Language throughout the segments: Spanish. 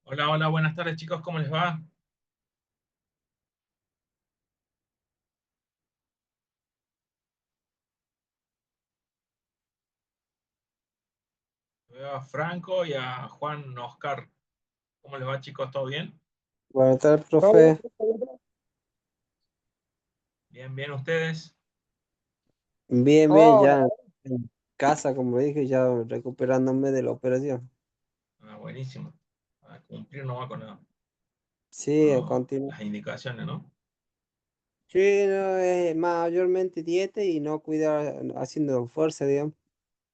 Hola, hola, buenas tardes chicos, ¿cómo les va? Veo a Franco y a Juan Oscar. ¿Cómo les va chicos? ¿Todo bien? Buenas tardes, Todo profe. bien, Bien, bien, ¿ustedes? Bien, bien, todo, ya en casa, como dije, ya recuperándome de la operación. Ah, buenísimo. A cumplir nomás con Sí, a continuar. las indicaciones, ¿no? Sí, no, mayormente dieta y no cuidar haciendo fuerza, digamos.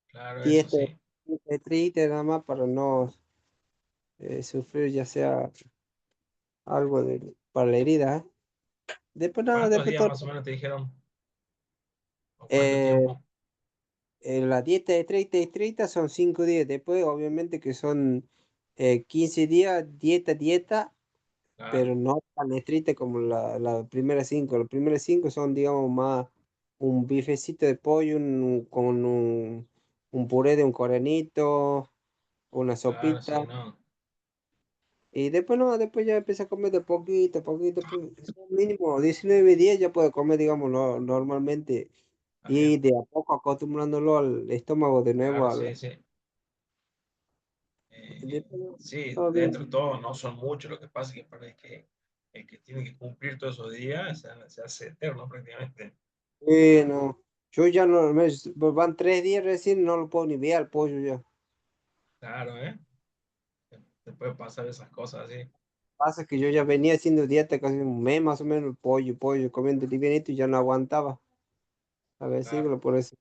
Claro, eso Dieta, sí. dieta estricta nada más para no sufrir ya sea algo para la herida, ¿eh? Después nada, ¿Cuántos después días todo. más o menos te dijeron? ¿O cuánto eh, tiempo? la dieta estricta son 5 días. Después, obviamente, que son 15 días, dieta. Claro, Pero no tan estricta como la primera cinco. Las primeras cinco son, digamos, más un bifecito de pollo con un puré de un coranito, una claro, sopita. sí, no. Y después no, después ya empieza a comer de poquito, a poquito, pues, mínimo 19 días ya puede comer, digamos, normalmente. Está Y bien. de a poco acostumbrándolo al estómago de nuevo. Claro, sí, sí. Después, Sí, no, dentro bien. de todo no son muchos. Lo que pasa es que parece que el que tiene que cumplir todos esos días se hace eterno prácticamente. No. Yo ya no, van 3 días recién, no lo puedo ni ver al pollo ya. Claro, ¿eh? Te puede pasar esas cosas así. Pasa que yo ya venía haciendo dieta casi un mes más o menos, pollo, comiendo livianito y ya no aguantaba. A ver, Claro. síguelo por eso.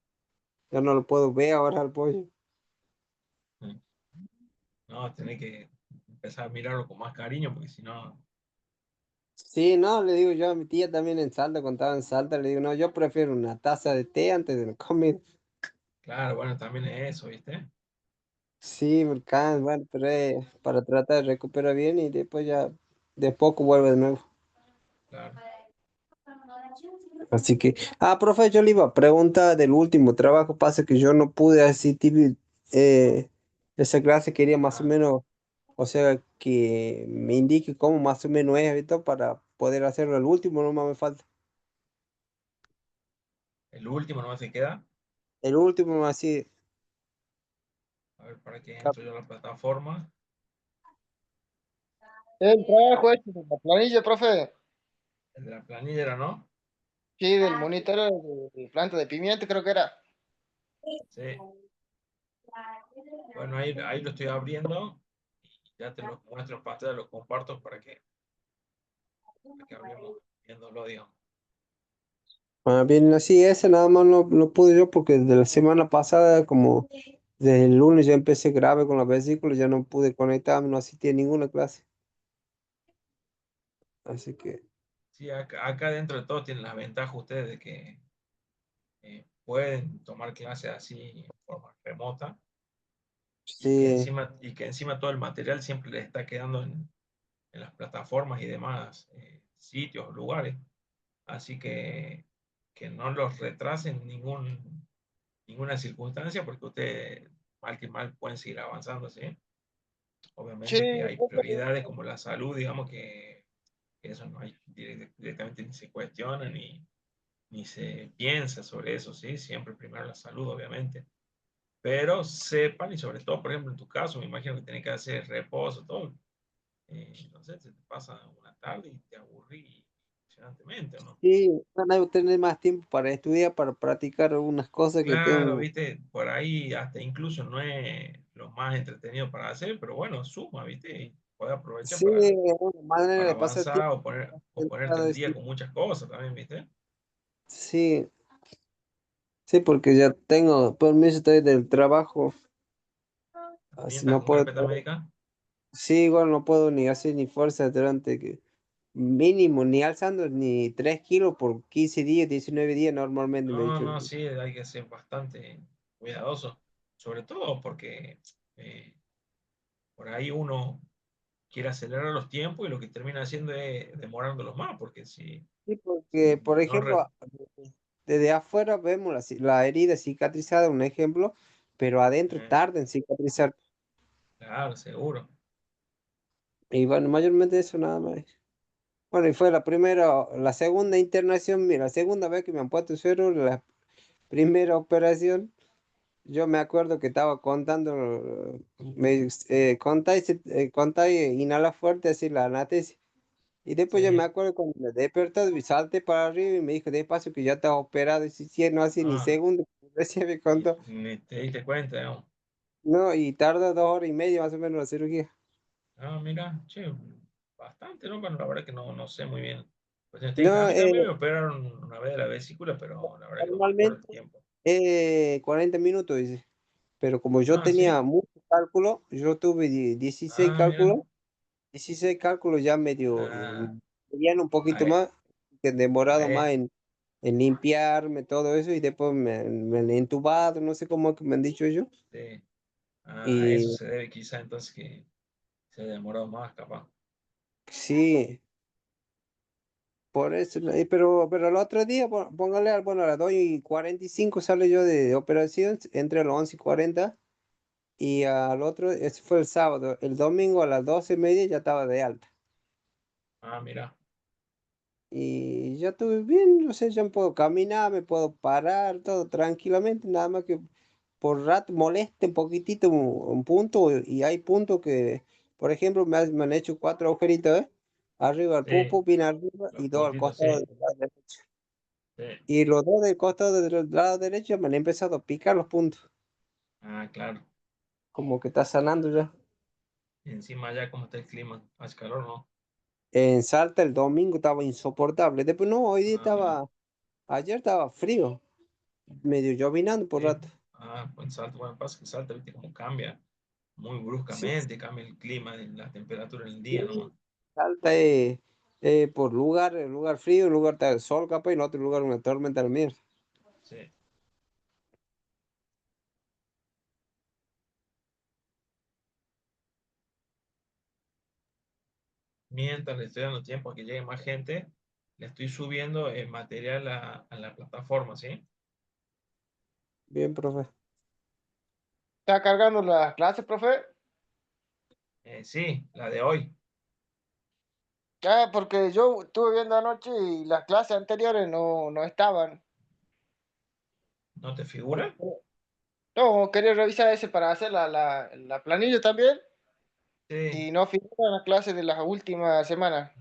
Ya no lo puedo ver ahora al pollo. Mm. No, tenés que empezar a mirarlo con más cariño, porque si no, Sí, no, le digo yo a mi tía también en Salta, cuando estaba en Salta, le digo, no, yo prefiero una taza de té antes de la comida. claro, bueno, también es eso, ¿viste? Sí, me cansa, bueno, pero para tratar de recuperar bien y después ya de poco vuelve de nuevo. Claro. Así que, profe, yo le iba a preguntar del último trabajo, pasa que yo no pude asistir esa clase, quería más o Ah, menos, o sea, que me indique cómo más o menos es ahorita para poder hacerlo el último, no más me falta. el último no se queda. El último, así, A ver, ¿para qué cap- entro yo a la plataforma? el trabajo este de la planilla, profe. El de la planilla, ¿no? Sí, del monitoreo de planta de pimiento, creo que era. Sí. Bueno, ahí lo estoy abriendo y ya te lo muestro en pantalla, lo comparto para que hablemos viéndolo, digamos. bien, así, ese nada más no pude yo porque desde la semana pasada, como desde el lunes ya empecé grave con la vesícula, ya no pude conectarme, no asistí a ninguna clase. Así que, Sí, acá dentro de todo tienen las ventajas ustedes de que pueden tomar clases así en forma remota sí, y que encima todo el material siempre les está quedando en las plataformas y demás sitios, lugares. Así que no los retrasen ninguna circunstancia porque ustedes, mal que mal, pueden seguir avanzando, ¿sí? Sí, Obviamente que hay profe, prioridades como la salud, digamos que eso no hay directamente ni se cuestiona ni se piensa sobre eso, ¿sí? Siempre primero la salud, obviamente. Pero sepan, y sobre todo, por ejemplo, en tu caso, me imagino que tenés que hacer reposo, todo. No sé, se te pasa una tarde y te aburrí impresionantemente, ¿o no? sí, van a tener más tiempo para estudiar, para practicar algunas cosas que Claro, tengo. viste, por ahí hasta incluso no es lo más entretenido para hacer, pero bueno, suma, viste, y puedes aprovechar Sí, es una manera para de pasar avanzar tiempo. o ponerte Centrado al en día sí. con muchas cosas también, viste. Sí, sí, porque ya tengo permiso estoy del trabajo, También así estás no con puedo. carpeta médica. Sí, igual no puedo ni hacer ni fuerza durante que mínimo, ni alzando ni 3 kilos por 15 días, 19 días normalmente me he No, dicho. no, sí, hay que ser bastante cuidadoso, sobre todo porque eh, por ahí uno quiere acelerar los tiempos y lo que termina haciendo es demorándolos más, porque Sí, porque, si por no... ejemplo, desde afuera vemos la herida cicatrizada, un ejemplo, pero adentro eh, tarda en cicatrizar. claro, seguro. Y bueno, mayormente eso nada más. Bueno, y fue la primera, la segunda internación, mira, la segunda vez que me han puesto suero, la primera operación, yo me acuerdo que estaba contando, contáis, inhala fuerte, así la anestesia. Y después yo me Sí. acuerdo cuando me desperté y salté para arriba y me dijo despacio que ya estaba operado. Y si sí, no hace ni Ah, segundo, recién me contó. ni te diste cuenta, ¿no? No, y tarda 2 horas y media más o menos la cirugía. Ah, mira, che, bastante, ¿no? Bueno, la verdad que no sé muy bien cuestiones técnicas. A No, mí también me operaron una vez de la vesícula, pero la verdad que no me acuerdo el normalmente tiempo. 40 minutos, dice. Pero como yo Ah, tenía sí. mucho cálculo, yo tuve 16 Ah, mira. cálculos, 16 cálculos ya medio, Ah, querían un poquito ahí, más, que demorado más ahí, en limpiarme todo eso y después me han entubado, no sé cómo es que me han dicho ellos. sí. Ah, a eso Y se debe quizá entonces que se ha demorado más, capaz. sí, por eso, ¿no? Pero el otro día, póngale, bueno, a las 2:45 sale yo de operación, entre las 11:40 y al otro, ese fue el sábado, el domingo a las 12:30 ya estaba de alta. Ah, mira. Y ya estuve bien, no sé, ya me puedo caminar, me puedo parar, todo tranquilamente, nada más que por rato moleste un poquitito un punto y hay puntos que, por ejemplo, me han hecho 4 agujeritos, ¿eh? Arriba al Sí, pupo, bien arriba los y dos al puntitos, costado sí. del lado derecho. Sí. Y los dos del costado del lado derecho me han empezado a picar los puntos, Ah, claro. como que está sanando ya. Y encima ya como está el clima, hace calor, ¿no? En Salta el domingo estaba insoportable, después no, hoy día Ah, mira. ayer estaba frío, medio llovinando por Sí. rato. Ah, pues Salta, bueno, pasa que Salta, viste cómo cambia muy Sí, bruscamente, cambia el clima, la temperatura en el día nomás. sí, Salta por lugar frío, lugar está el sol capaz y en otro lugar una tormenta de mierda. Sí. Mientras le estoy dando tiempo a que llegue más gente, le estoy subiendo el material a la plataforma, ¿sí? Bien, profe. ¿Está cargando las clases, profe? Sí, la de hoy. Ah, porque yo estuve viendo anoche y las clases anteriores no estaban. ¿No te figura? No, quería revisar ese para hacer la planilla también Sí. y no figuran las clases de las últimas semanas.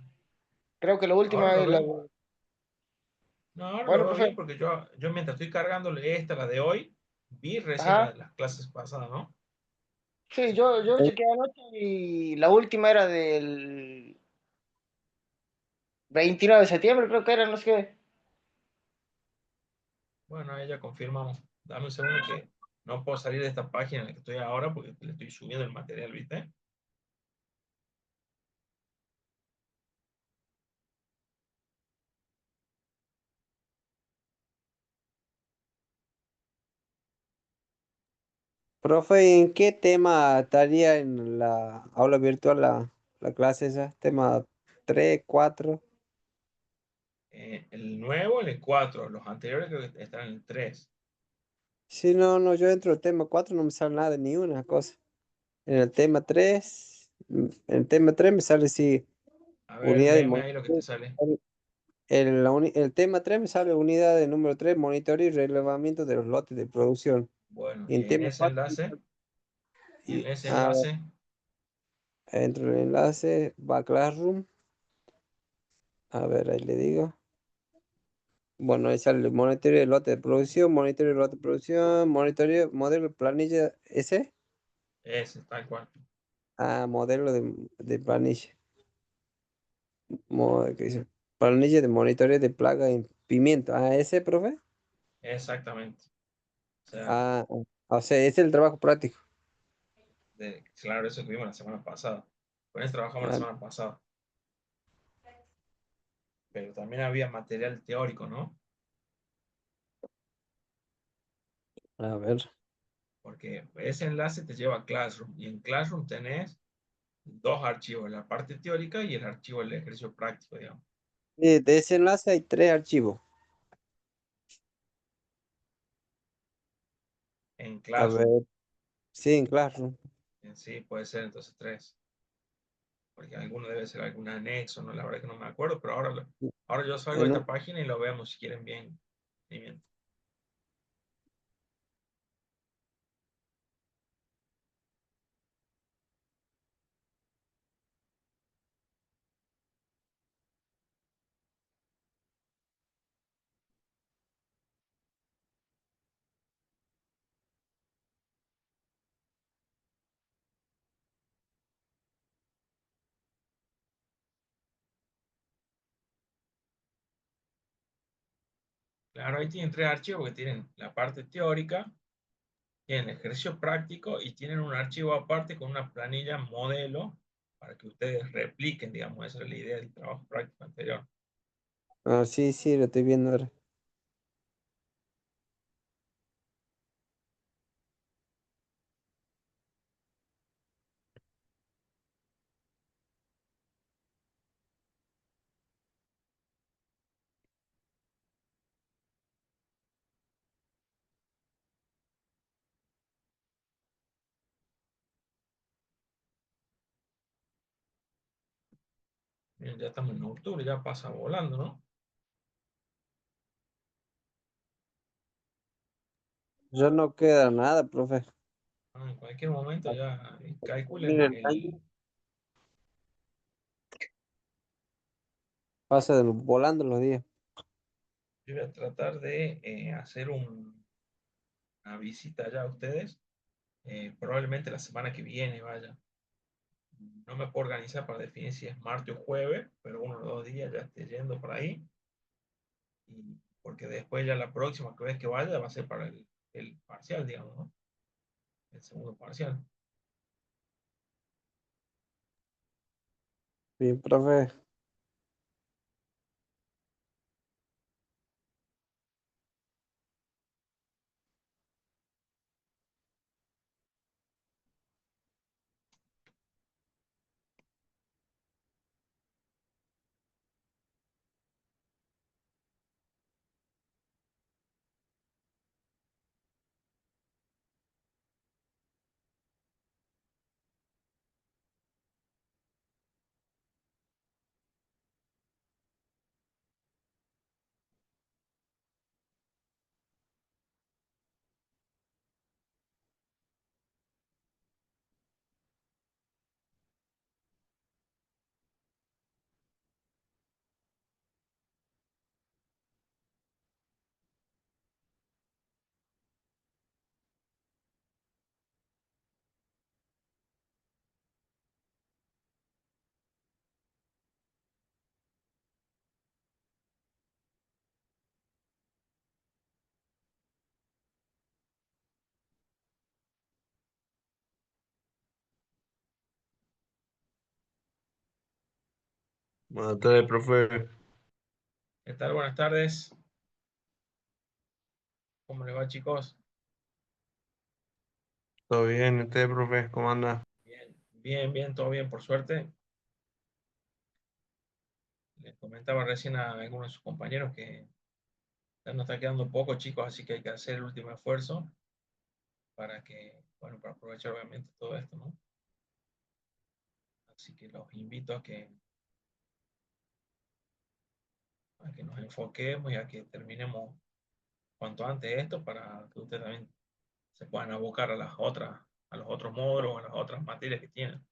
Creo que la Ahora última lo es la... veo. No, ahora lo Bueno, veo profe, bien porque yo mientras estoy cargándole esta, la de hoy, vi recién ajá. las clases pasadas, ¿no? Sí, Así que, yo Eh, chequeé anoche y la última era del 29 de septiembre, creo que era, no sé qué. bueno, ahí ya confirmamos. Dame un segundo que no puedo salir de esta página en la que estoy ahora porque le estoy subiendo el material, ¿viste? Profe, ¿en qué tema estaría en la aula virtual la clase esa? ¿Tema 3, 4? El nuevo en el 4, los anteriores creo que están en el 3. Sí, no, no, yo entro en el tema 4 no me sale nada, ni una cosa. En el tema 3 me sale sí, A ver, unidad de léeme ahí lo que te monitoreo. sale. El tema 3 me sale unidad de número 3 monitoreo y relevamiento de los lotes de producción. Bueno, Y en tema 4 y en ese a ver, enlace, entro en el enlace, va a Classroom. A ver, ahí le digo. Bueno, ahí sale el monitoreo de lote de producción, monitoreo de lote de producción, monitoreo, modelo de planilla, ¿ese? ese, tal cual. Ah, modelo de planilla. ¿Qué dice? Planilla de monitoreo de plaga en pimiento. Ah, ese, profe. Exactamente. O sea, O sea, ese es el trabajo práctico. claro, eso que vimos la semana pasada. Con eso trabajamos la Ah, semana pasada. Pero también había material teórico, ¿no? a ver. Porque ese enlace te lleva a Classroom y en Classroom tenés dos archivos, la parte teórica y el archivo del ejercicio práctico, digamos. De ese enlace hay 3 archivos. En A Classroom, ver, sí, en Classroom. en sí puede ser entonces tres. porque alguno debe ser algún anexo, no, la verdad que no me acuerdo, pero ahora yo salgo de En esta un- página y lo vemos si quieren bien. Bien. Claro, ahí tienen tres archivos que tienen la parte teórica, tienen el ejercicio práctico y tienen un archivo aparte con una planilla modelo para que ustedes repliquen, digamos, esa es la idea del trabajo práctico anterior. Ah, sí, sí, lo estoy viendo ahora. Miren, ya estamos en octubre, ya pasa volando, ¿no? Ya no queda nada, profe. En cualquier momento ya Mira calculen el año. Pasa volando los días. yo voy a tratar de hacer una visita ya a ustedes, probablemente la semana que viene vaya. No me puedo organizar para definir si es martes o jueves, pero uno o dos días ya esté yendo por ahí. Porque después ya la próxima que vez que vaya va a ser para el parcial, digamos, ¿no? El segundo parcial. Bien, profe. Buenas tardes, profe. ¿Qué tal? Buenas tardes. ¿Cómo le va, chicos? ¿Todo bien? ¿Usted, profe? ¿Cómo anda? Bien, bien, bien, todo bien, por suerte. Les comentaba recién a algunos de sus compañeros que ya nos está quedando poco, chicos, así que hay que hacer el último esfuerzo para que, bueno, para aprovechar obviamente todo esto, ¿no? Así que los invito a que nos enfoquemos y a que terminemos cuanto antes esto para que ustedes también se puedan abocar a las otras, a los otros módulos, a las otras materias que tienen.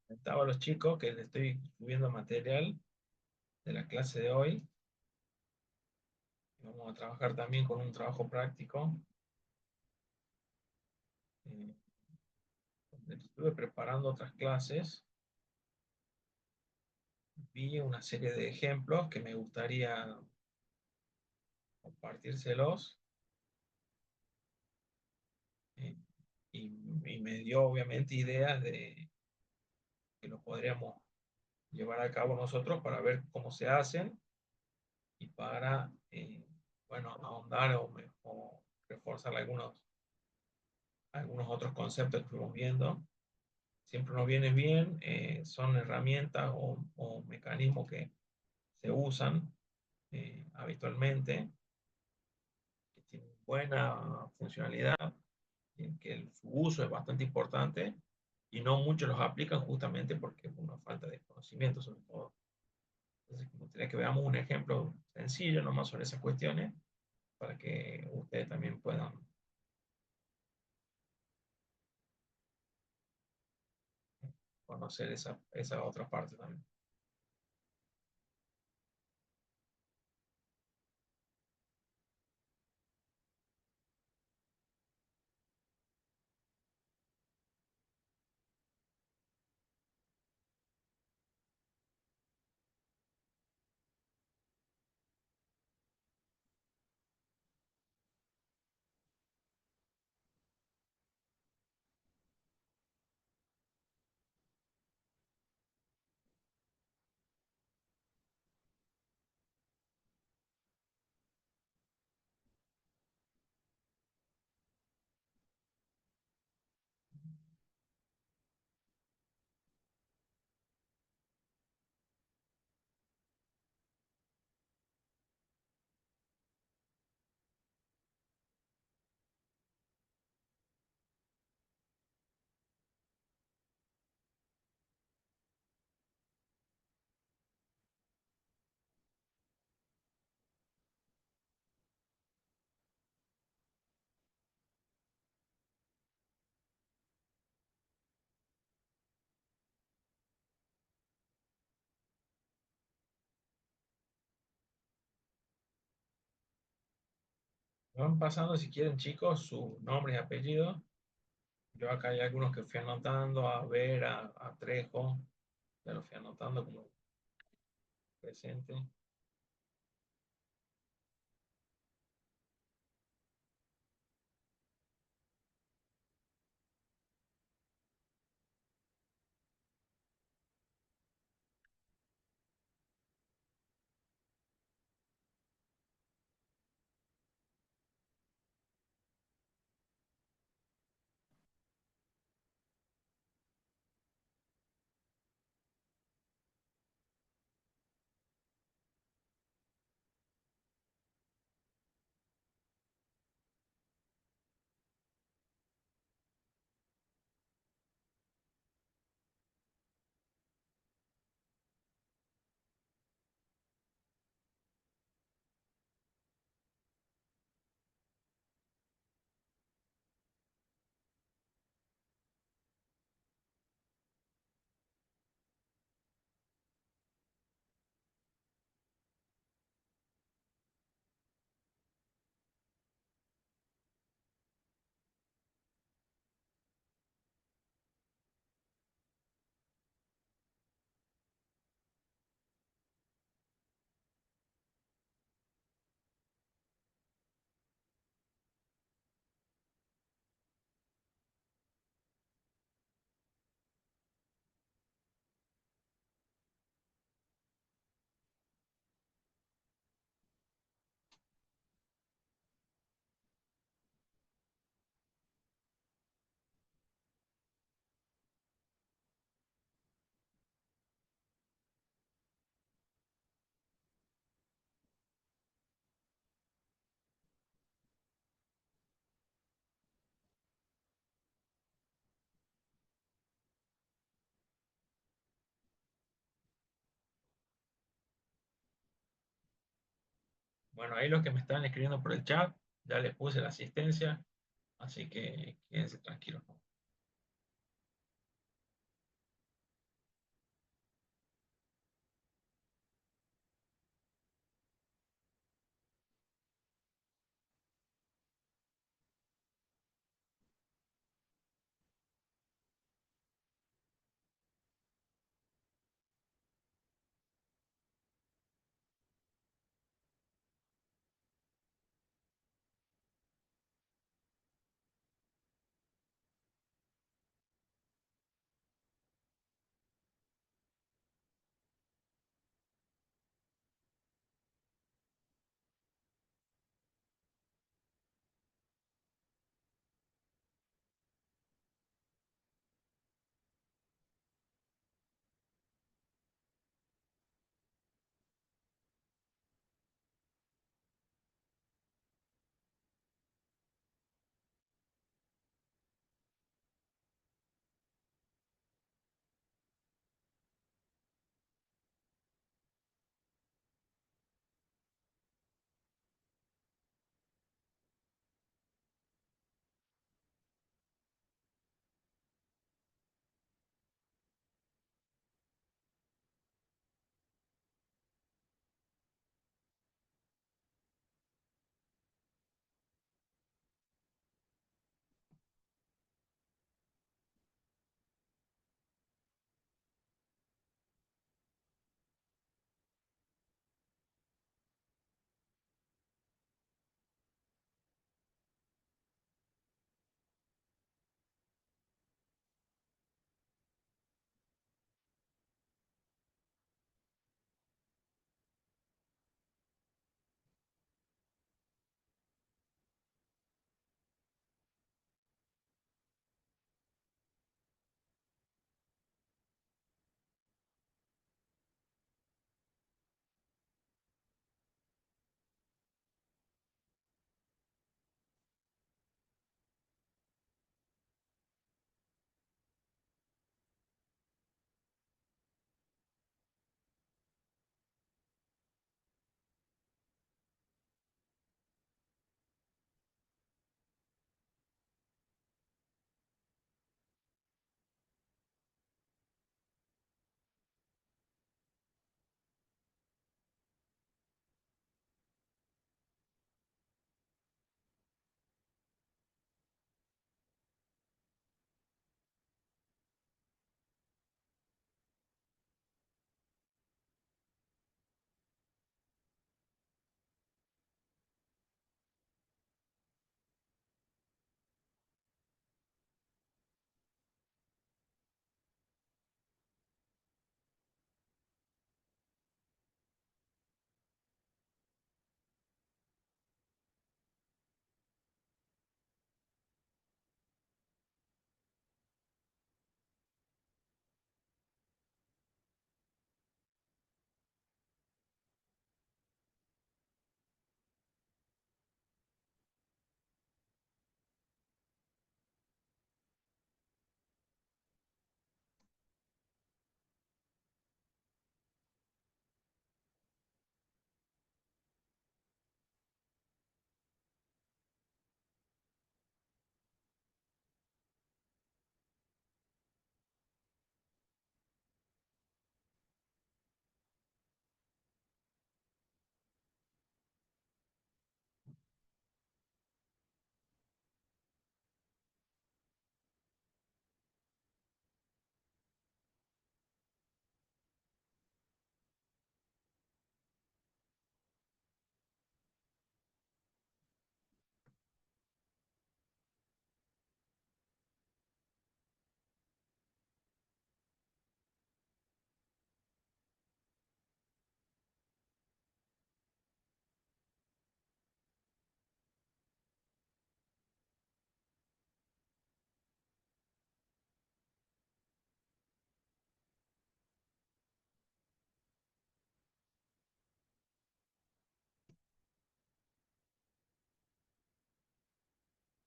Estaba a los chicos que les estoy subiendo material de la clase de hoy. Vamos a trabajar también con un trabajo práctico. Eh, donde estuve preparando otras clases. Vi una serie de ejemplos que me gustaría compartírselos. eh, y me dio obviamente ideas que lo podríamos llevar a cabo nosotros para ver cómo se hacen y para, bueno, ahondar o reforzar algunos otros conceptos que fuimos viendo. Siempre nos viene bien, son herramientas o mecanismos que se usan habitualmente, que tienen buena funcionalidad, en que su uso es bastante importante y no muchos los aplican justamente porque es una falta de conocimiento sobre todo. Entonces, me gustaría que veamos un ejemplo sencillo nomás sobre esas cuestiones para que ustedes también puedan conocer esa otra parte también. Van pasando si quieren chicos sus nombres y apellidos. Yo acá hay algunos que fui anotando, a ver, a Trejo, ya los fui anotando como presente. Bueno, ahí los que me están escribiendo por el chat, ya les puse la asistencia, así que quédense tranquilos, ¿no?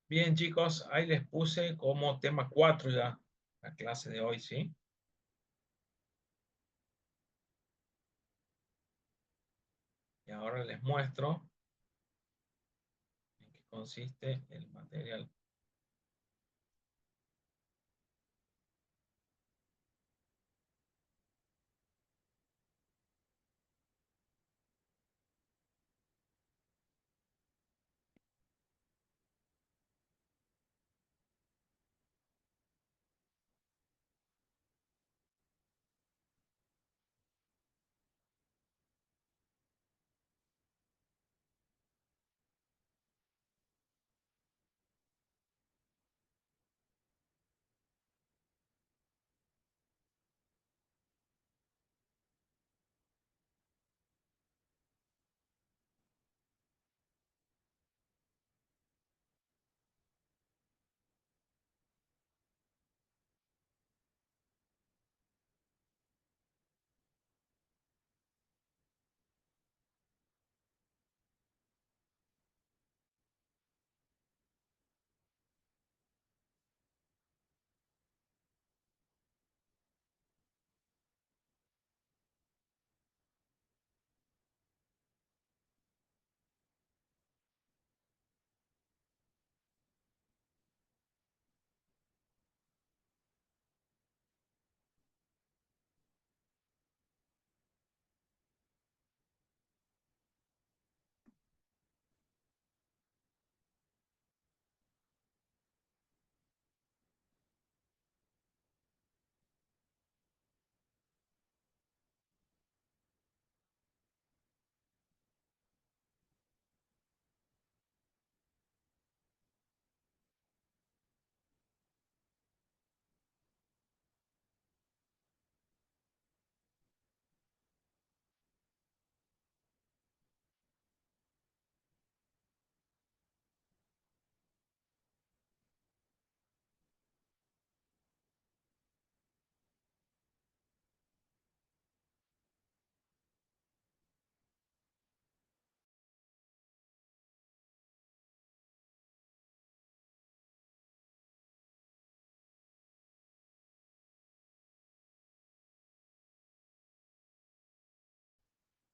Bien, chicos, ahí les puse como tema 4 ya la clase de hoy, ¿sí? Y ahora les muestro en qué consiste el material.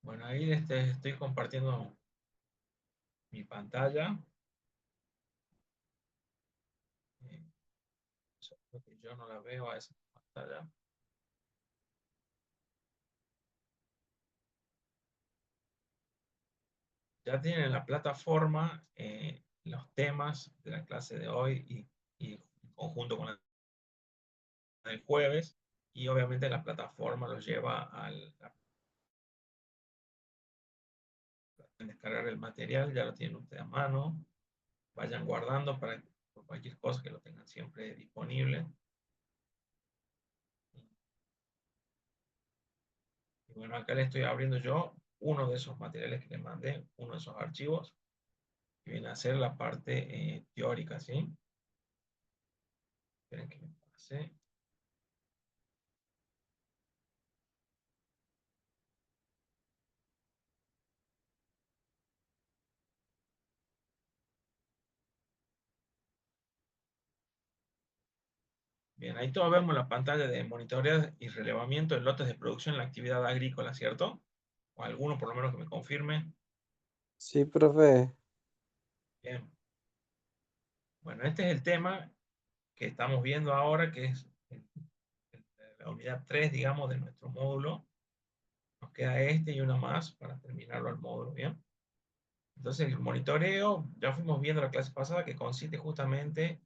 Bueno, ahí estoy compartiendo mi pantalla. Eh, Solo que yo no la veo a esa pantalla. Ya tienen en la plataforma los temas de la clase de hoy y en conjunto con la del jueves. Y obviamente la plataforma los lleva a descargar el material, ya lo tienen ustedes a mano. Vayan guardando para por cualquier cosa que lo tengan siempre disponible. Y bueno, acá le estoy abriendo yo uno de esos materiales que les mandé, uno de esos archivos, que viene a ser la parte teórica, ¿sí? Esperen que me pase. Bien, ahí todos vemos la pantalla de monitoreo y relevamiento de lotes de producción en la actividad agrícola, ¿cierto? O alguno por lo menos que me confirme. Sí, profe. Bien. Bueno, este es el tema que estamos viendo ahora, que es la unidad 3, digamos, de nuestro módulo. Nos queda este y uno más para terminarlo el módulo, ¿bien? Entonces, el monitoreo, ya fuimos viendo la clase pasada, que consiste justamente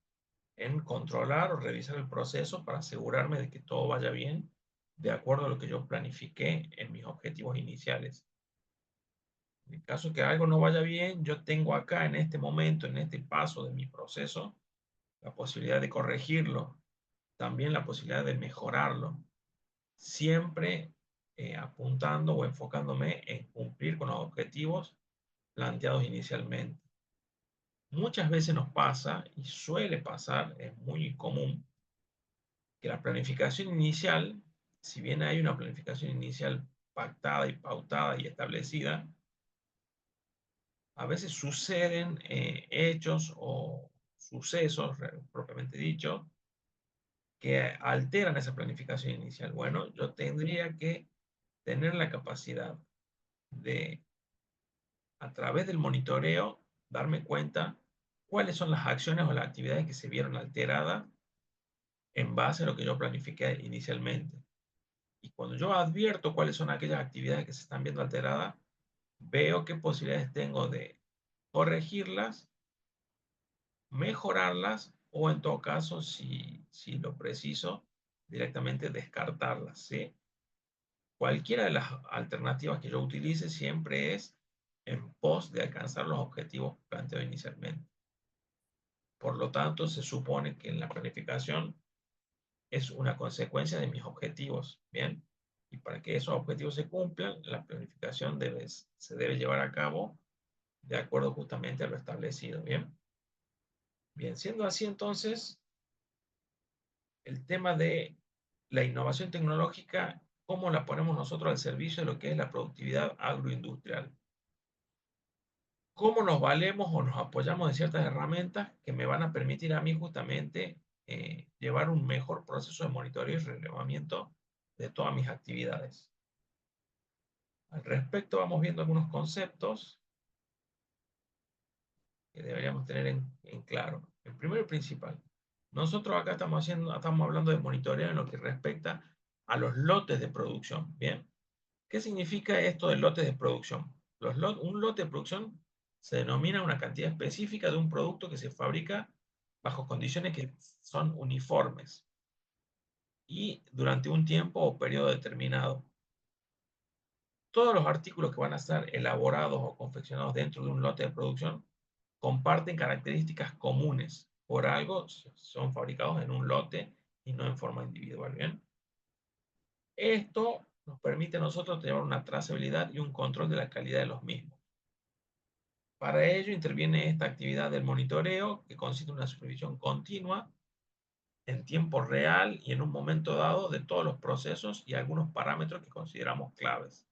en controlar o revisar el proceso para asegurarme de que todo vaya bien de acuerdo a lo que yo planifiqué en mis objetivos iniciales. En el caso que algo no vaya bien, yo tengo acá en este momento, en este paso de mi proceso, la posibilidad de corregirlo, también la posibilidad de mejorarlo, siempre apuntando o enfocándome en cumplir con los objetivos planteados inicialmente. Muchas veces nos pasa, y suele pasar, es muy común, que la planificación inicial, si bien hay una planificación inicial pactada y pautada y establecida, a veces suceden hechos o sucesos, propiamente dicho, que alteran esa planificación inicial. Bueno, yo tendría que tener la capacidad de, a través del monitoreo, darme cuenta cuáles son las acciones o las actividades que se vieron alteradas en base a lo que yo planifiqué inicialmente. Y cuando yo advierto cuáles son aquellas actividades que se están viendo alteradas, veo qué posibilidades tengo de corregirlas, mejorarlas o en todo caso, si lo preciso, directamente descartarlas, ¿sí? Cualquiera de las alternativas que yo utilice siempre es en pos de alcanzar los objetivos planteados inicialmente. Por lo tanto, se supone que en la planificación es una consecuencia de mis objetivos, ¿bien? Y para que esos objetivos se cumplan, la planificación se debe llevar a cabo de acuerdo justamente a lo establecido, ¿bien? Bien, siendo así entonces, el tema de la innovación tecnológica, ¿cómo la ponemos nosotros al servicio de lo que es la productividad agroindustrial? ¿Cómo nos valemos o nos apoyamos de ciertas herramientas que me van a permitir a mí justamente llevar un mejor proceso de monitoreo y relevamiento de todas mis actividades? Al respecto, vamos viendo algunos conceptos que deberíamos tener en claro. El primero y principal, nosotros acá estamos hablando de monitoreo en lo que respecta a los lotes de producción. Bien, ¿qué significa esto de lotes de producción? Un lote de producción se denomina una cantidad específica de un producto que se fabrica bajo condiciones que son uniformes y durante un tiempo o periodo determinado. Todos los artículos que van a estar elaborados o confeccionados dentro de un lote de producción comparten características comunes. Por algo son fabricados en un lote y no en forma individual. ¿Bien? Esto nos permite a nosotros tener una trazabilidad y un control de la calidad de los mismos. Para ello interviene esta actividad del monitoreo, que consiste en una supervisión continua, en tiempo real y en un momento dado de todos los procesos y algunos parámetros que consideramos claves.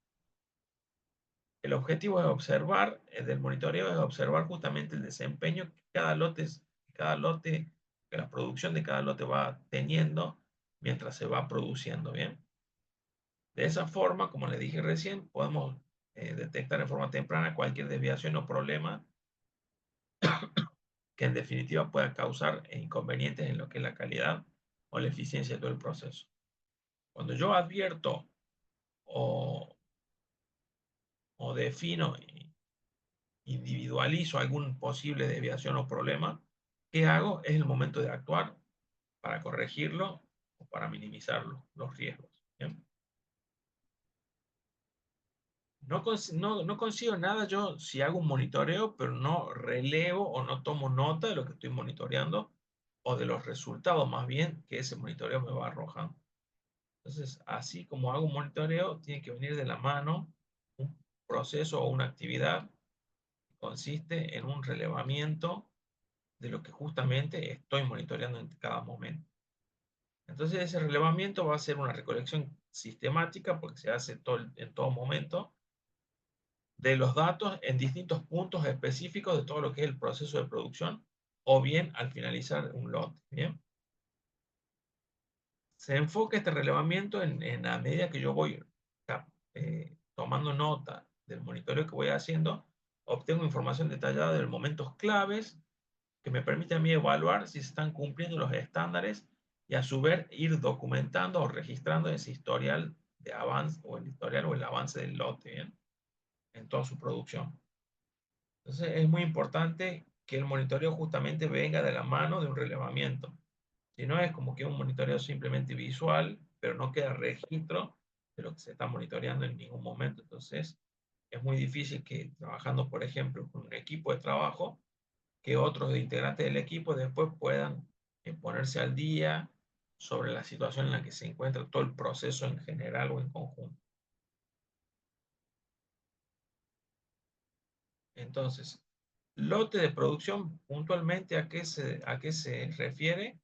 El objetivo es observar, del monitoreo es observar justamente el desempeño que que la producción de cada lote va teniendo mientras se va produciendo, ¿bien? De esa forma, como les dije recién, podemos detectar en forma temprana cualquier desviación o problema que en definitiva pueda causar inconvenientes en lo que es la calidad o la eficiencia de todo el proceso. Cuando yo advierto o, o defino individualizo algún posible desviación o problema, ¿qué hago? Es el momento de actuar para corregirlo o para minimizar los riesgos. ¿Bien? No consigo nada yo si hago un monitoreo, pero no relevo o no tomo nota de lo que estoy monitoreando o de los resultados más bien que ese monitoreo me va arrojando. Entonces, así como hago un monitoreo, tiene que venir de la mano un proceso o una actividad que consiste en un relevamiento de lo que justamente estoy monitoreando en cada momento. Entonces ese relevamiento va a ser una recolección sistemática, porque se hace en todo momento, de los datos en distintos puntos específicos de todo lo que es el proceso de producción, o bien al finalizar un lote. ¿Bien? Se enfoca este relevamiento en a medida que yo voy tomando nota del monitoreo que voy haciendo, obtengo información detallada de los momentos claves que me permite a mí evaluar si se están cumpliendo los estándares y a su vez ir documentando o registrando ese historial de avance o el historial o el avance del lote, ¿bien? En toda su producción. Entonces es muy importante que el monitoreo justamente venga de la mano de un relevamiento. Si no es como que un monitoreo simplemente visual, pero no queda registro de lo que se está monitoreando en ningún momento. Entonces es muy difícil que trabajando, por ejemplo, con un equipo de trabajo, que otros integrantes del equipo después puedan ponerse al día sobre la situación en la que se encuentra todo el proceso en general o en conjunto. Entonces, lote de producción, puntualmente, a qué se refiere?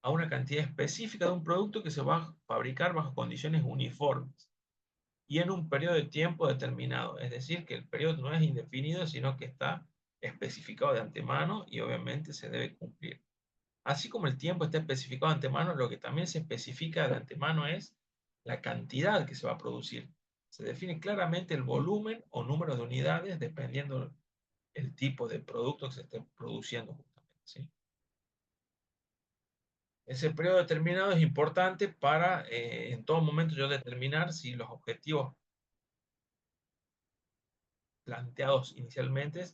A una cantidad específica de un producto que se va a fabricar bajo condiciones uniformes y en un periodo de tiempo determinado. Es decir, que el periodo no es indefinido, sino que está especificado de antemano y obviamente se debe cumplir. Así como el tiempo está especificado de antemano, lo que también se especifica de antemano es la cantidad que se va a producir. Se define claramente el volumen o número de unidades dependiendo el tipo de producto que se esté produciendo justamente, ¿sí? Ese periodo determinado es importante para en todo momento yo determinar si los objetivos planteados inicialmente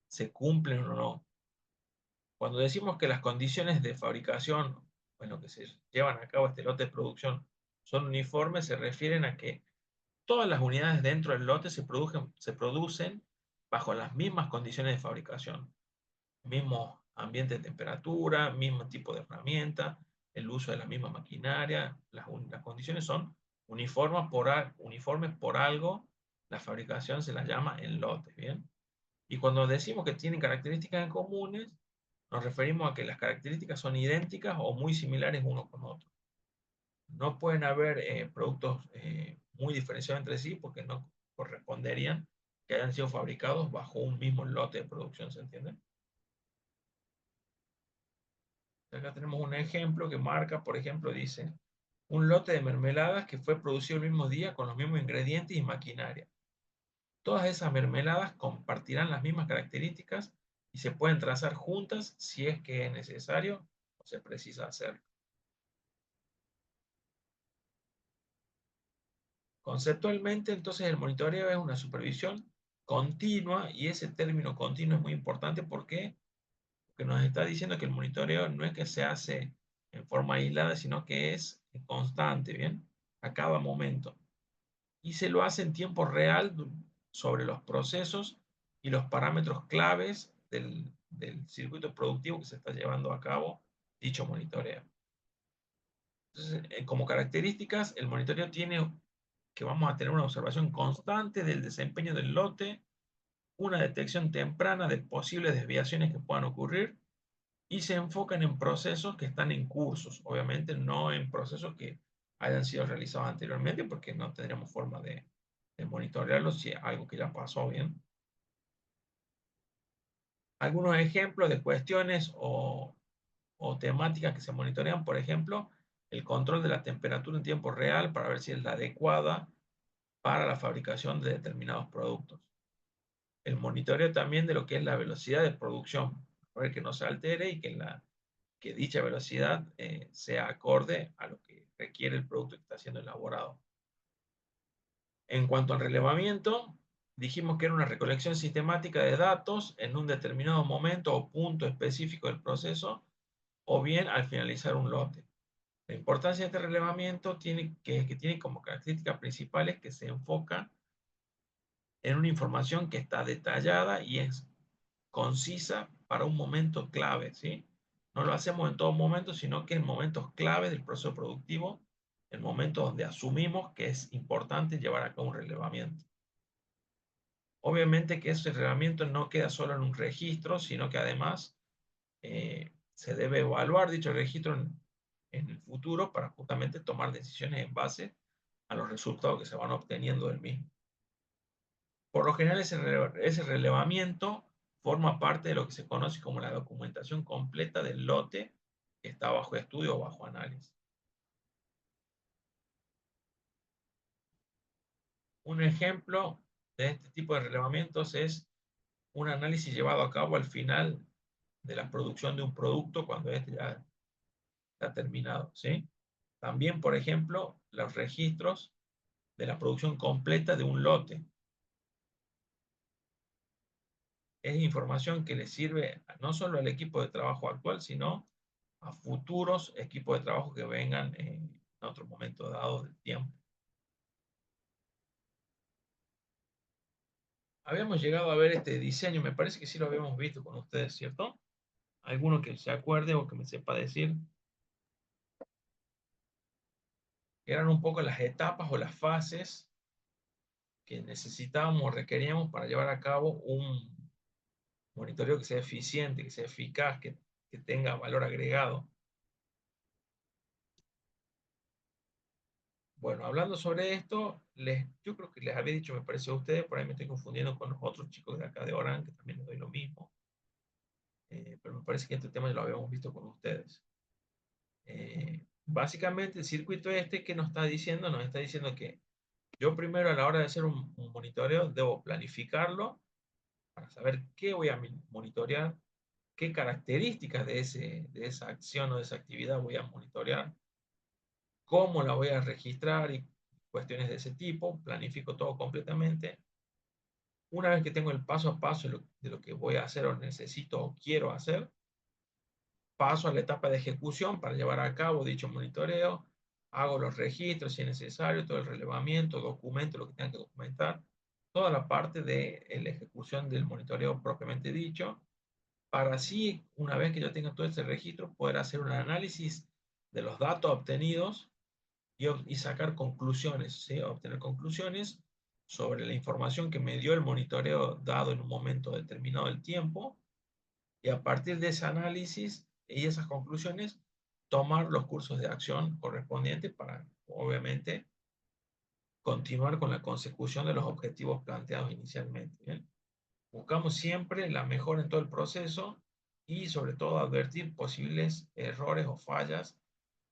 se cumplen o no. Cuando decimos que las condiciones de fabricación, bueno, que se llevan a cabo este lote de producción son uniformes, se refieren a que todas las unidades dentro del lote se producen bajo las mismas condiciones de fabricación, mismo ambiente de temperatura, mismo tipo de herramienta, el uso de la misma maquinaria, las condiciones son uniformes por algo, la fabricación se la llama en lotes, ¿bien? Y cuando decimos que tienen características en comunes, nos referimos a que las características son idénticas o muy similares uno con otro. No pueden haber productos muy diferenciados entre sí porque no corresponderían que hayan sido fabricados bajo un mismo lote de producción, ¿se entiende? Acá tenemos un ejemplo que marca, por ejemplo, dice, un lote de mermeladas que fue producido el mismo día con los mismos ingredientes y maquinaria. Todas esas mermeladas compartirán las mismas características y se pueden trazar juntas si es que es necesario o se precisa hacerlo. Conceptualmente, entonces, el monitoreo es una supervisión continua y ese término continuo es muy importante porque nos está diciendo que el monitoreo no es que se hace en forma aislada, sino que es constante, ¿bien? A cada momento. Y se lo hace en tiempo real sobre los procesos y los parámetros claves del circuito productivo que se está llevando a cabo dicho monitoreo. Entonces, como características, el monitoreo tiene que vamos a tener una observación constante del desempeño del lote, una detección temprana de posibles desviaciones que puedan ocurrir y se enfocan en procesos que están en cursos, obviamente no en procesos que hayan sido realizados anteriormente porque no tendremos forma de monitorearlos si es algo que ya pasó bien. Algunos ejemplos de cuestiones o temáticas que se monitorean, por ejemplo, el control de la temperatura en tiempo real para ver si es la adecuada para la fabricación de determinados productos. El monitoreo también de lo que es la velocidad de producción, para que no se altere y que dicha velocidad sea acorde a lo que requiere el producto que está siendo elaborado. En cuanto al relevamiento, dijimos que era una recolección sistemática de datos en un determinado momento o punto específico del proceso, o bien al finalizar un lote. La importancia de este relevamiento que tiene como características principales que se enfoca en una información que está detallada y es concisa para un momento clave, ¿sí? No lo hacemos en todo momento, sino que en momentos clave del proceso productivo, en momentos donde asumimos que es importante llevar a cabo un relevamiento. Obviamente que ese relevamiento no queda solo en un registro, sino que además se debe evaluar dicho registro en el futuro para justamente tomar decisiones en base a los resultados que se van obteniendo del mismo. Por lo general, ese relevamiento forma parte de lo que se conoce como la documentación completa del lote que está bajo estudio o bajo análisis. Un ejemplo de este tipo de relevamientos es un análisis llevado a cabo al final de la producción de un producto cuando este ya está terminado, ¿sí? También, por ejemplo, los registros de la producción completa de un lote. Es información que le sirve no solo al equipo de trabajo actual, sino a futuros equipos de trabajo que vengan en otro momento dado del tiempo. Habíamos llegado a ver este diseño, me parece que sí lo habíamos visto con ustedes, ¿cierto? ¿Alguno que se acuerde o que me sepa decir? Eran un poco las etapas o las fases que necesitábamos o requeríamos para llevar a cabo un monitoreo que sea eficiente, que sea eficaz, que tenga valor agregado. Bueno, hablando sobre esto, yo creo que les había dicho, me parece a ustedes, por ahí me estoy confundiendo con los otros chicos de acá de Oran, que también les doy lo mismo. pero me parece que este tema ya lo habíamos visto con ustedes. Básicamente el circuito este que nos está diciendo que yo primero a la hora de hacer un monitoreo debo planificarlo para saber qué voy a monitorear, qué características de esa acción o de esa actividad voy a monitorear, cómo la voy a registrar y cuestiones de ese tipo, planifico todo completamente. Una vez que tengo el paso a paso de lo que voy a hacer o necesito o quiero hacer, paso a la etapa de ejecución para llevar a cabo dicho monitoreo, hago los registros si es necesario, todo el relevamiento, documento lo que tenga que documentar, toda la parte de la ejecución del monitoreo propiamente dicho, para así, una vez que yo tenga todo ese registro, poder hacer un análisis de los datos obtenidos y sacar conclusiones, ¿sí? Obtener conclusiones sobre la información que me dio el monitoreo dado en un momento determinado del tiempo, y a partir de ese análisis y esas conclusiones, tomar los cursos de acción correspondientes para, obviamente, continuar con la consecución de los objetivos planteados inicialmente. ¿Bien? Buscamos siempre la mejora en todo el proceso y sobre todo advertir posibles errores o fallas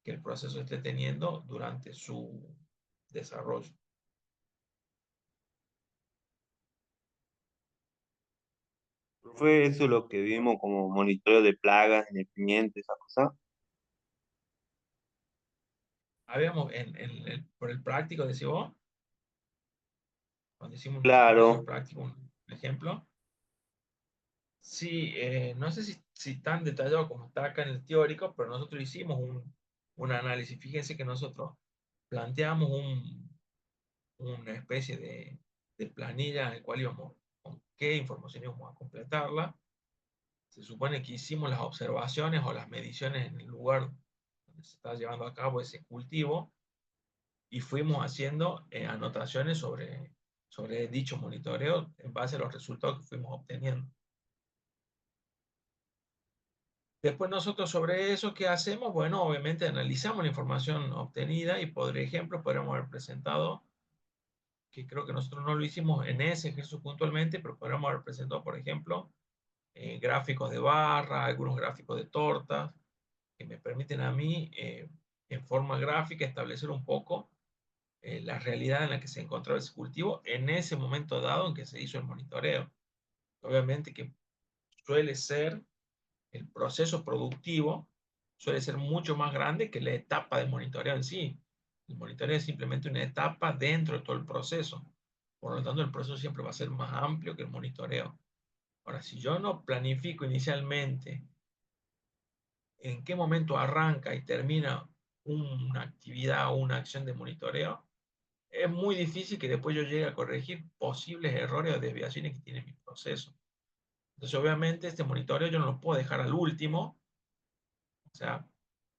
que el proceso esté teniendo durante su desarrollo. Profe, eso es lo que vimos como monitoreo de plagas, independientes, esas cosas. Habíamos por el práctico, decís vos, cuando hicimos nuestro ejercicio Claro, práctico, un ejemplo. Sí, no sé si tan detallado como está acá en el teórico, pero nosotros hicimos un análisis. Fíjense que nosotros planteamos una especie de planilla en el cual íbamos, con qué información íbamos a completarla. Se supone que hicimos las observaciones o las mediciones en el lugar donde se está llevando a cabo ese cultivo y fuimos haciendo anotaciones sobre dicho monitoreo en base a los resultados que fuimos obteniendo. Después nosotros sobre eso, ¿qué hacemos? Bueno, obviamente analizamos la información obtenida y, por ejemplo, podríamos haber presentado, que creo que nosotros no lo hicimos en ese ejercicio puntualmente, pero podríamos haber presentado, por ejemplo, gráficos de barra, algunos gráficos de tortas, que me permiten a mí, en forma gráfica, establecer un poco la realidad en la que se encontraba ese cultivo en ese momento dado en que se hizo el monitoreo. Obviamente que suele ser el proceso productivo, suele ser mucho más grande que la etapa de monitoreo en sí. El monitoreo es simplemente una etapa dentro de todo el proceso. Por lo tanto, el proceso siempre va a ser más amplio que el monitoreo. Ahora, si yo no planifico inicialmente en qué momento arranca y termina una actividad o una acción de monitoreo, es muy difícil que después yo llegue a corregir posibles errores o desviaciones que tiene mi proceso. Entonces, obviamente, este monitoreo yo no lo puedo dejar al último. O sea,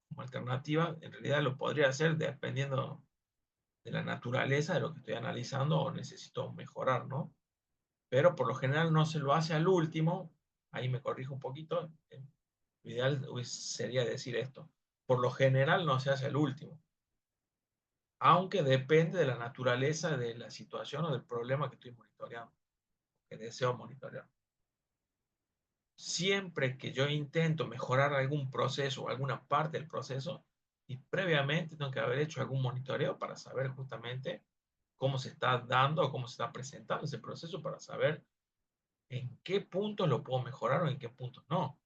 como alternativa, en realidad lo podría hacer dependiendo de la naturaleza de lo que estoy analizando o necesito mejorar, ¿no? Pero por lo general no se lo hace al último. Ahí me corrijo un poquito. Lo ideal sería decir esto. Por lo general no se hace al último, aunque depende de la naturaleza de la situación o del problema que estoy monitoreando, que deseo monitorear. Siempre que yo intento mejorar algún proceso o alguna parte del proceso, y previamente tengo que haber hecho algún monitoreo para saber justamente cómo se está dando o cómo se está presentando ese proceso, para saber en qué puntos lo puedo mejorar o en qué puntos no.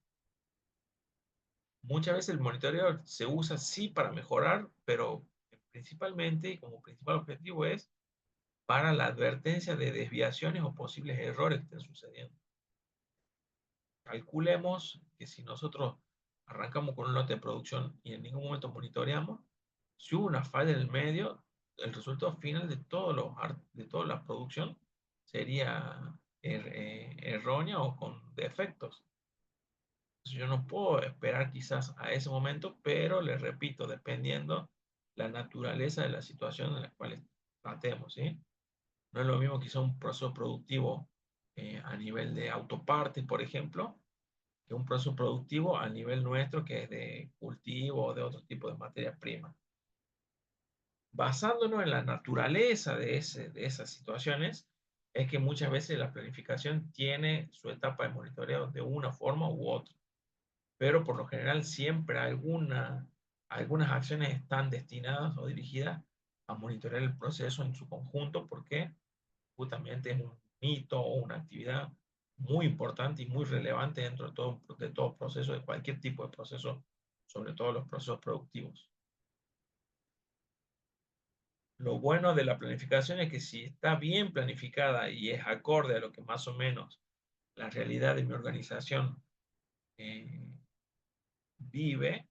Muchas veces el monitoreo se usa sí para mejorar, pero principalmente y como principal objetivo es para la advertencia de desviaciones o posibles errores que estén sucediendo. Calculemos que si nosotros arrancamos con un lote de producción y en ningún momento monitoreamos, si hubo una falla en el medio, el resultado final de toda la producción sería errónea o con defectos. Entonces yo no puedo esperar quizás a ese momento, pero les repito, dependiendo la naturaleza de la situación en la cual tratemos, ¿sí? No es lo mismo quizá un proceso productivo a nivel de autopartes, por ejemplo, que un proceso productivo a nivel nuestro que es de cultivo o de otro tipo de materia prima. Basándonos en la naturaleza de esas situaciones, es que muchas veces la planificación tiene su etapa de monitoreo de una forma u otra. pero por lo general siempre algunas acciones están destinadas o dirigidas a monitorear el proceso en su conjunto, porque justamente es un hito o una actividad muy importante y muy relevante dentro de todo proceso, de cualquier tipo de proceso, sobre todo los procesos productivos. Lo bueno de la planificación es que si está bien planificada y es acorde a lo que más o menos la realidad de mi organización vive,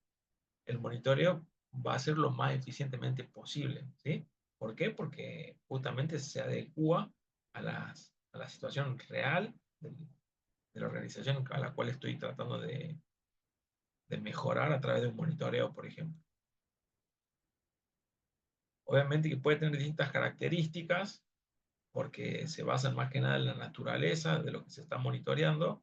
el monitoreo va a ser lo más eficientemente posible, ¿sí? ¿Por qué? Porque justamente se adecua a la situación real de la organización a la cual estoy tratando de mejorar a través de un monitoreo, por ejemplo. Obviamente que puede tener distintas características porque se basan más que nada en la naturaleza de lo que se está monitoreando,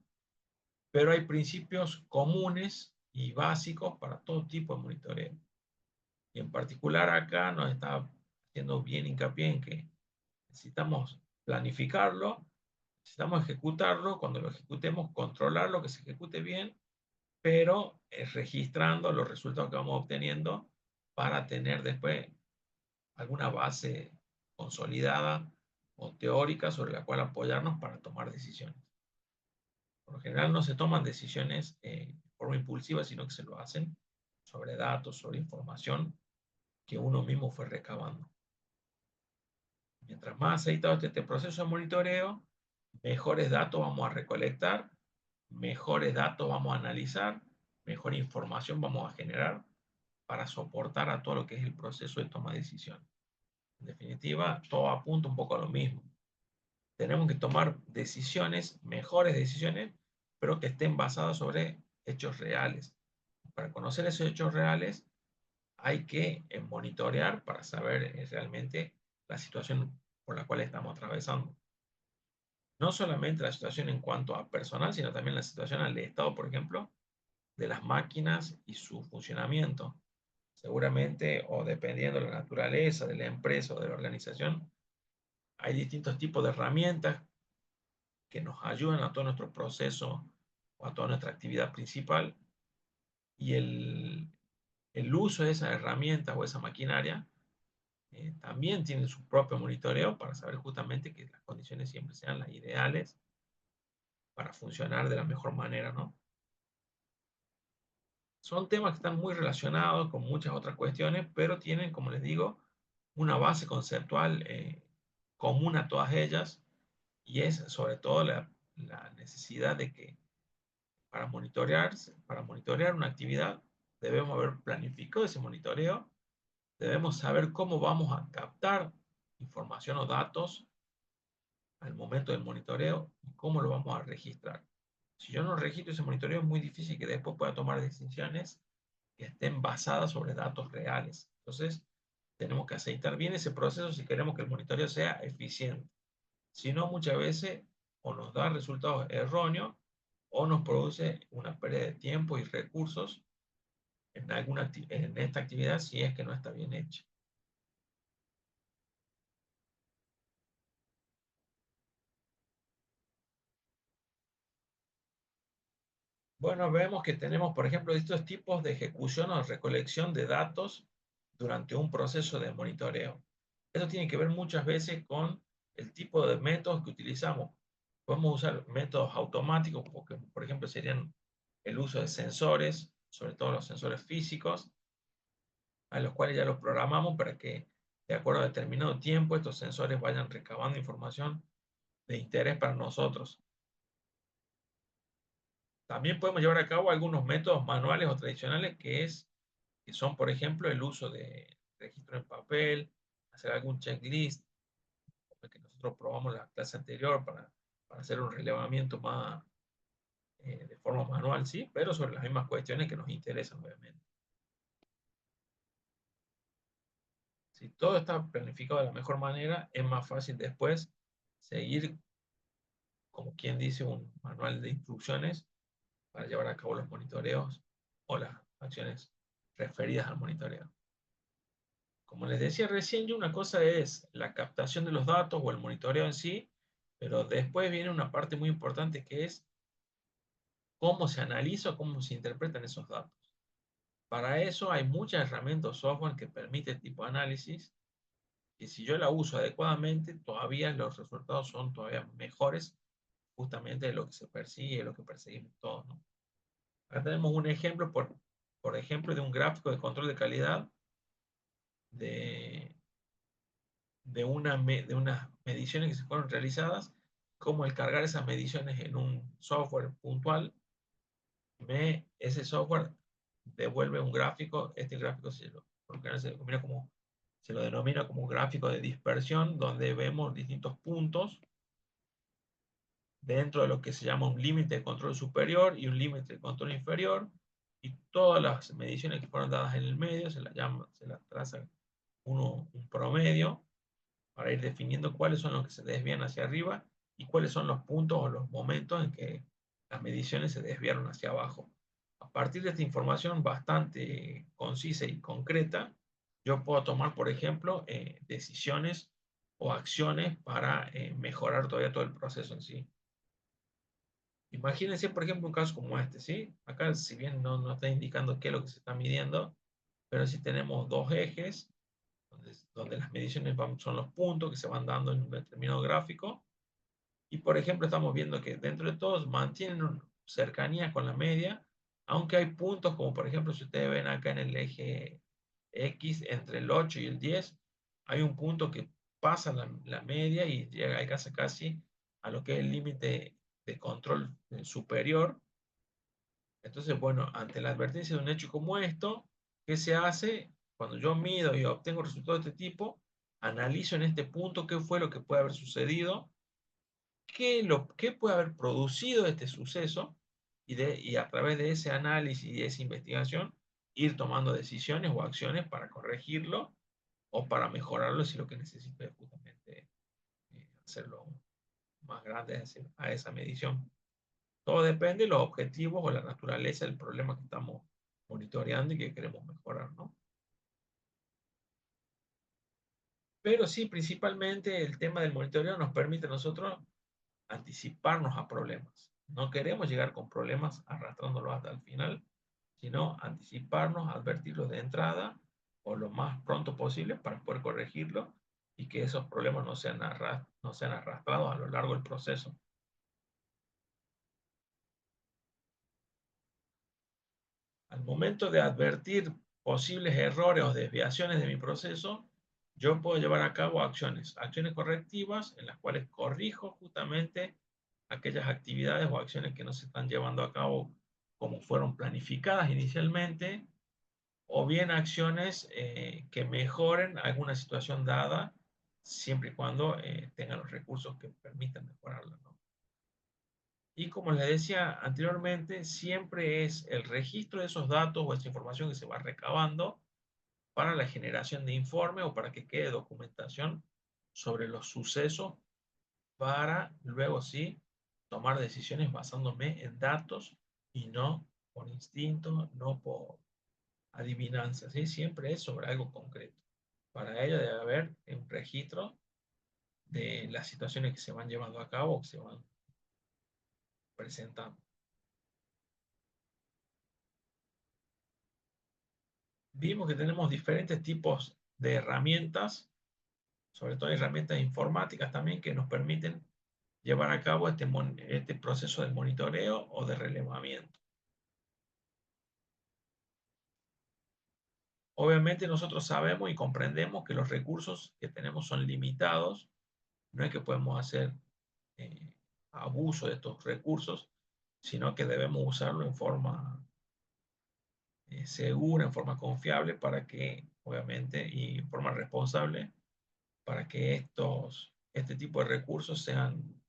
pero hay principios comunes y básicos para todo tipo de monitoreo. Y en particular acá nos está haciendo bien hincapié en que necesitamos planificarlo, necesitamos ejecutarlo, cuando lo ejecutemos, controlarlo, que se ejecute bien, pero registrando los resultados que vamos obteniendo para tener después alguna base consolidada o teórica sobre la cual apoyarnos para tomar decisiones. Por lo general no se toman decisiones de forma impulsiva, sino que se lo hacen sobre datos, sobre información que uno mismo fue recabando. Mientras más aceitado esté este proceso de monitoreo, mejores datos vamos a recolectar, mejores datos vamos a analizar, mejor información vamos a generar para soportar a todo lo que es el proceso de toma de decisiones. En definitiva, todo apunta un poco a lo mismo. Tenemos que tomar decisiones, mejores decisiones, pero que estén basadas sobre hechos reales. Para conocer esos hechos reales, hay que monitorear para saber realmente la situación por la cual estamos atravesando. No solamente la situación en cuanto a personal, sino también la situación al estado, por ejemplo, de las máquinas y su funcionamiento. Seguramente, o dependiendo de la naturaleza de la empresa o de la organización, hay distintos tipos de herramientas que nos ayudan a todo nuestro proceso o a toda nuestra actividad principal, y el uso de esa herramienta o esa maquinaria también tiene su propio monitoreo para saber justamente que las condiciones siempre sean las ideales para funcionar de la mejor manera, ¿no? Son temas que están muy relacionados con muchas otras cuestiones, pero tienen, como les digo, una base conceptual común a todas ellas, y es sobre todo la necesidad de que para monitorear una actividad debemos haber planificado ese monitoreo, debemos saber cómo vamos a captar información o datos al momento del monitoreo y cómo lo vamos a registrar. Si yo no registro ese monitoreo, es muy difícil que después pueda tomar decisiones que estén basadas sobre datos reales. Entonces, tenemos que aceitar bien ese proceso si queremos que el monitoreo sea eficiente. Si no, muchas veces o nos da resultados erróneos o nos produce una pérdida de tiempo y recursos en esta actividad si es que no está bien hecha. Bueno, vemos que tenemos, por ejemplo, estos tipos de ejecución o recolección de datos durante un proceso de monitoreo. Eso tiene que ver muchas veces con el tipo de métodos que utilizamos. Podemos usar métodos automáticos, porque, por ejemplo, serían el uso de sensores, sobre todo los sensores físicos, a los cuales ya los programamos para que, de acuerdo a determinado tiempo, estos sensores vayan recabando información de interés para nosotros. También podemos llevar a cabo algunos métodos manuales o tradicionales que son, por ejemplo, el uso de registro en papel, hacer algún checklist, que nosotros probamos la clase anterior para hacer un relevamiento más de forma manual, sí, pero sobre las mismas cuestiones que nos interesan, obviamente. Si todo está planificado de la mejor manera, es más fácil después seguir, como quien dice, un manual de instrucciones para llevar a cabo los monitoreos o las acciones referidas al monitoreo. Como les decía recién, una cosa es la captación de los datos o el monitoreo en sí, pero después viene una parte muy importante que es cómo se analiza, cómo se interpretan esos datos. Para eso hay muchas herramientas software que permiten tipo de análisis, y si yo la uso adecuadamente, todavía los resultados son todavía mejores, justamente de lo que se persigue, lo que perseguimos todos, ¿no? Acá tenemos un ejemplo, por ejemplo, de un gráfico de control de calidad de, de unas mediciones que se fueron realizadas, como el cargar esas mediciones en un software puntual, ese software devuelve un gráfico. Este gráfico se lo denomina como un gráfico de dispersión, donde vemos distintos puntos dentro de lo que se llama un límite de control superior y un límite de control inferior, y todas las mediciones que fueron dadas en el medio se las traza un promedio para ir definiendo cuáles son los que se desvían hacia arriba y cuáles son los puntos o los momentos en que las mediciones se desviaron hacia abajo. A partir de esta información bastante concisa y concreta, yo puedo tomar, por ejemplo, decisiones o acciones para mejorar todavía todo el proceso en sí. Imagínense, por ejemplo, un caso como este, ¿sí? Acá, si bien no está indicando qué es lo que se está midiendo, pero si tenemos dos ejes, donde las mediciones son los puntos que se van dando en un determinado gráfico, y por ejemplo estamos viendo que dentro de todos mantienen cercanía con la media, aunque hay puntos como por ejemplo si ustedes ven acá en el eje X entre el 8 y el 10, hay un punto que pasa la media y llega, alcanza casi a lo que es el límite de control superior. Entonces, bueno, ante la advertencia de un hecho como esto, ¿qué se hace? Cuando yo mido y obtengo resultados de este tipo, analizo en este punto qué fue lo que puede haber sucedido, qué puede haber producido este suceso, y a través de ese análisis y de esa investigación, ir tomando decisiones o acciones para corregirlo o para mejorarlo si lo que necesito es justamente hacerlo más grande a esa medición. Todo depende de los objetivos o la naturaleza del problema que estamos monitoreando y que queremos mejorar, ¿no? Pero sí, principalmente el tema del monitoreo nos permite a nosotros anticiparnos a problemas. No queremos llegar con problemas arrastrándolos hasta el final, sino anticiparnos, advertirlos de entrada o lo más pronto posible para poder corregirlos y que esos problemas no sean arrastrados a lo largo del proceso. Al momento de advertir posibles errores o desviaciones de mi proceso, yo puedo llevar a cabo acciones correctivas en las cuales corrijo justamente aquellas actividades o acciones que no se están llevando a cabo como fueron planificadas inicialmente, o bien acciones que mejoren alguna situación dada, siempre y cuando tengan los recursos que permitan mejorarla, ¿no? Y como les decía anteriormente, siempre es el registro de esos datos o esa información que se va recabando para la generación de informe o para que quede documentación sobre los sucesos, para luego sí tomar decisiones basándome en datos y no por instinto, no por adivinanza, ¿sí? Siempre es sobre algo concreto. Para ello debe haber un registro de las situaciones que se van llevando a cabo o que se van presentando. Vimos que tenemos diferentes tipos de herramientas, sobre todo herramientas informáticas también, que nos permiten llevar a cabo este proceso de monitoreo o de relevamiento. Obviamente nosotros sabemos y comprendemos que los recursos que tenemos son limitados. No es que podemos hacer eh, abuso de estos recursos, sino que debemos usarlo en forma segura, en forma confiable, para que, obviamente, y en forma responsable, para que este tipo de recursos sean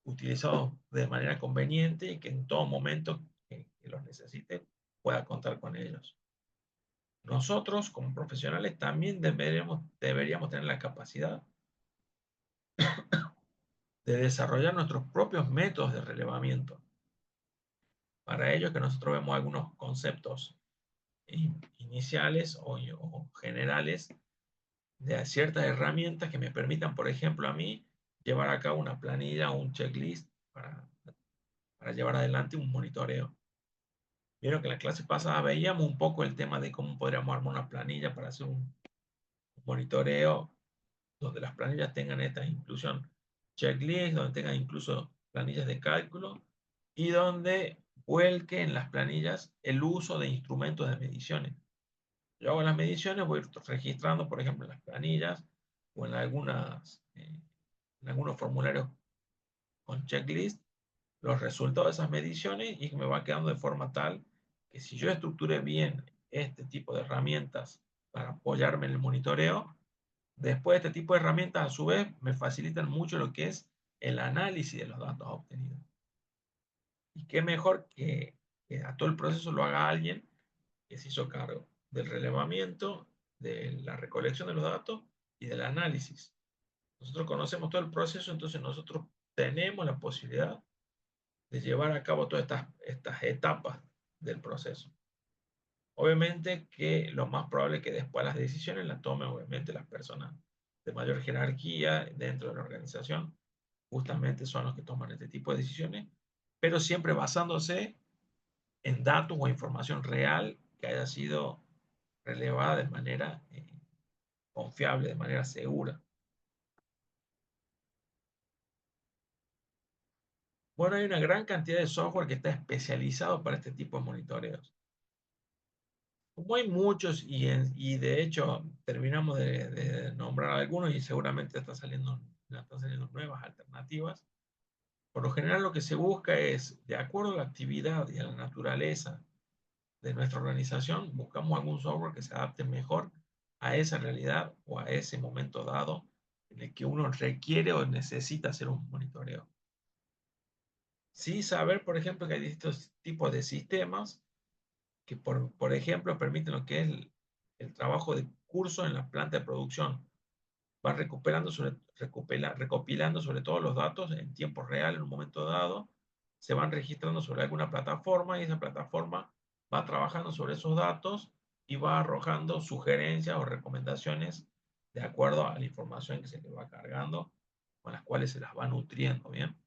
utilizados de manera conveniente y que en todo momento que los necesite pueda contar con ellos. Nosotros, como profesionales, también deberíamos tener la capacidad de desarrollar nuestros propios métodos de relevamiento. Para ello que nosotros vemos algunos conceptos iniciales o generales de ciertas herramientas que me permitan, por ejemplo, a mí llevar a cabo una planilla o un checklist para para llevar adelante un monitoreo. Vieron que en la clase pasada veíamos un poco el tema de cómo podríamos armar una planilla para hacer un monitoreo donde las planillas tengan esta inclusión checklist, donde tengan incluso planillas de cálculo y donde vuelque en las planillas el uso de instrumentos de mediciones. Yo hago las mediciones, voy registrando, por ejemplo, en las planillas o en algunos formularios con checklist los resultados de esas mediciones y me va quedando de forma tal que si yo estructuré bien este tipo de herramientas para apoyarme en el monitoreo, después este tipo de herramientas a su vez me facilitan mucho lo que es el análisis de los datos obtenidos. Y qué mejor que a todo el proceso lo haga alguien que se hizo cargo del relevamiento, de la recolección de los datos y del análisis. Nosotros conocemos todo el proceso, entonces nosotros tenemos la posibilidad de llevar a cabo todas estas etapas del proceso. Obviamente que lo más probable es que después las decisiones las tomen obviamente las personas de mayor jerarquía dentro de la organización, justamente son los que toman este tipo de decisiones, pero siempre basándose en datos o información real que haya sido relevada de manera confiable, de manera segura. Bueno, hay una gran cantidad de software que está especializado para este tipo de monitoreos. Como hay muchos y de hecho terminamos de nombrar algunos y seguramente están saliendo nuevas alternativas, por lo general lo que se busca es, de acuerdo a la actividad y a la naturaleza de nuestra organización, buscamos algún software que se adapte mejor a esa realidad o a ese momento dado en el que uno requiere o necesita hacer un monitoreo. Sí saber, por ejemplo, que hay distintos tipos de sistemas que, por ejemplo, permiten lo que es el trabajo de curso en la planta de producción. Van recopilando sobre todo los datos en tiempo real en un momento dado, se van registrando sobre alguna plataforma y esa plataforma va trabajando sobre esos datos y va arrojando sugerencias o recomendaciones de acuerdo a la información que se le va cargando, con las cuales se las va nutriendo, ¿bien?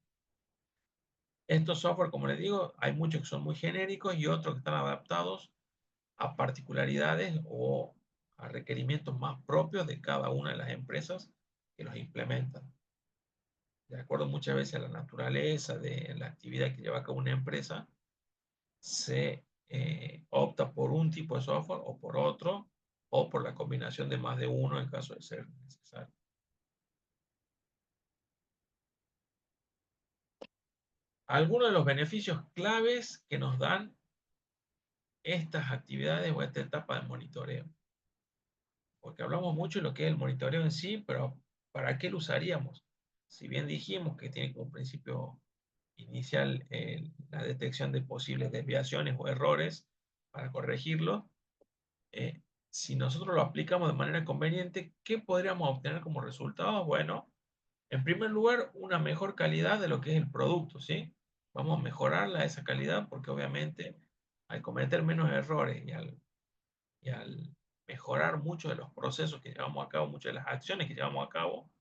Estos software, como les digo, hay muchos que son muy genéricos y otros que están adaptados a particularidades o a requerimientos más propios de cada una de las empresas que los implementan. De acuerdo muchas veces a la naturaleza de la actividad que lleva a cabo una empresa, se opta por un tipo de software o por otro, o por la combinación de más de uno en caso de ser necesario. Algunos de los beneficios claves que nos dan estas actividades o esta etapa de monitoreo. Porque hablamos mucho de lo que es el monitoreo en sí, pero ¿para qué lo usaríamos? Si bien dijimos que tiene como principio inicial la detección de posibles desviaciones o errores para corregirlo, si nosotros lo aplicamos de manera conveniente, ¿qué podríamos obtener como resultado? Bueno, en primer lugar, una mejor calidad de lo que es el producto, ¿sí? Vamos a mejorarla esa calidad porque obviamente al cometer menos errores y al mejorar muchos de los procesos que llevamos a cabo, muchas de las acciones que llevamos a cabo,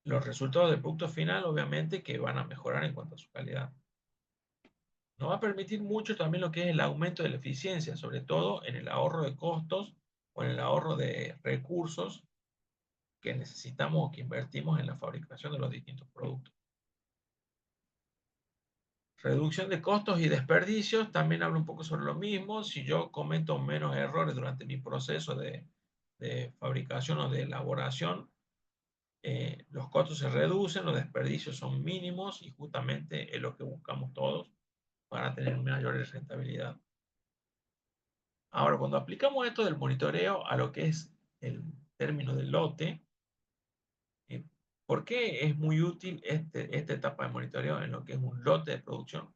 los resultados del producto final obviamente que van a mejorar en cuanto a su calidad. Nos va a permitir mucho también lo que es el aumento de la eficiencia, sobre todo en el ahorro de costos o en el ahorro de recursos que necesitamos o que invertimos en la fabricación de los distintos productos. Reducción de costos y desperdicios, también hablo un poco sobre lo mismo. Si yo cometo menos errores durante mi proceso de fabricación o de elaboración, los costos se reducen, los desperdicios son mínimos y justamente es lo que buscamos todos para tener mayor rentabilidad. Ahora, cuando aplicamos esto del monitoreo a lo que es el término del lote, eh, ¿por qué es muy útil esta etapa de monitoreo en lo que es un lote de producción?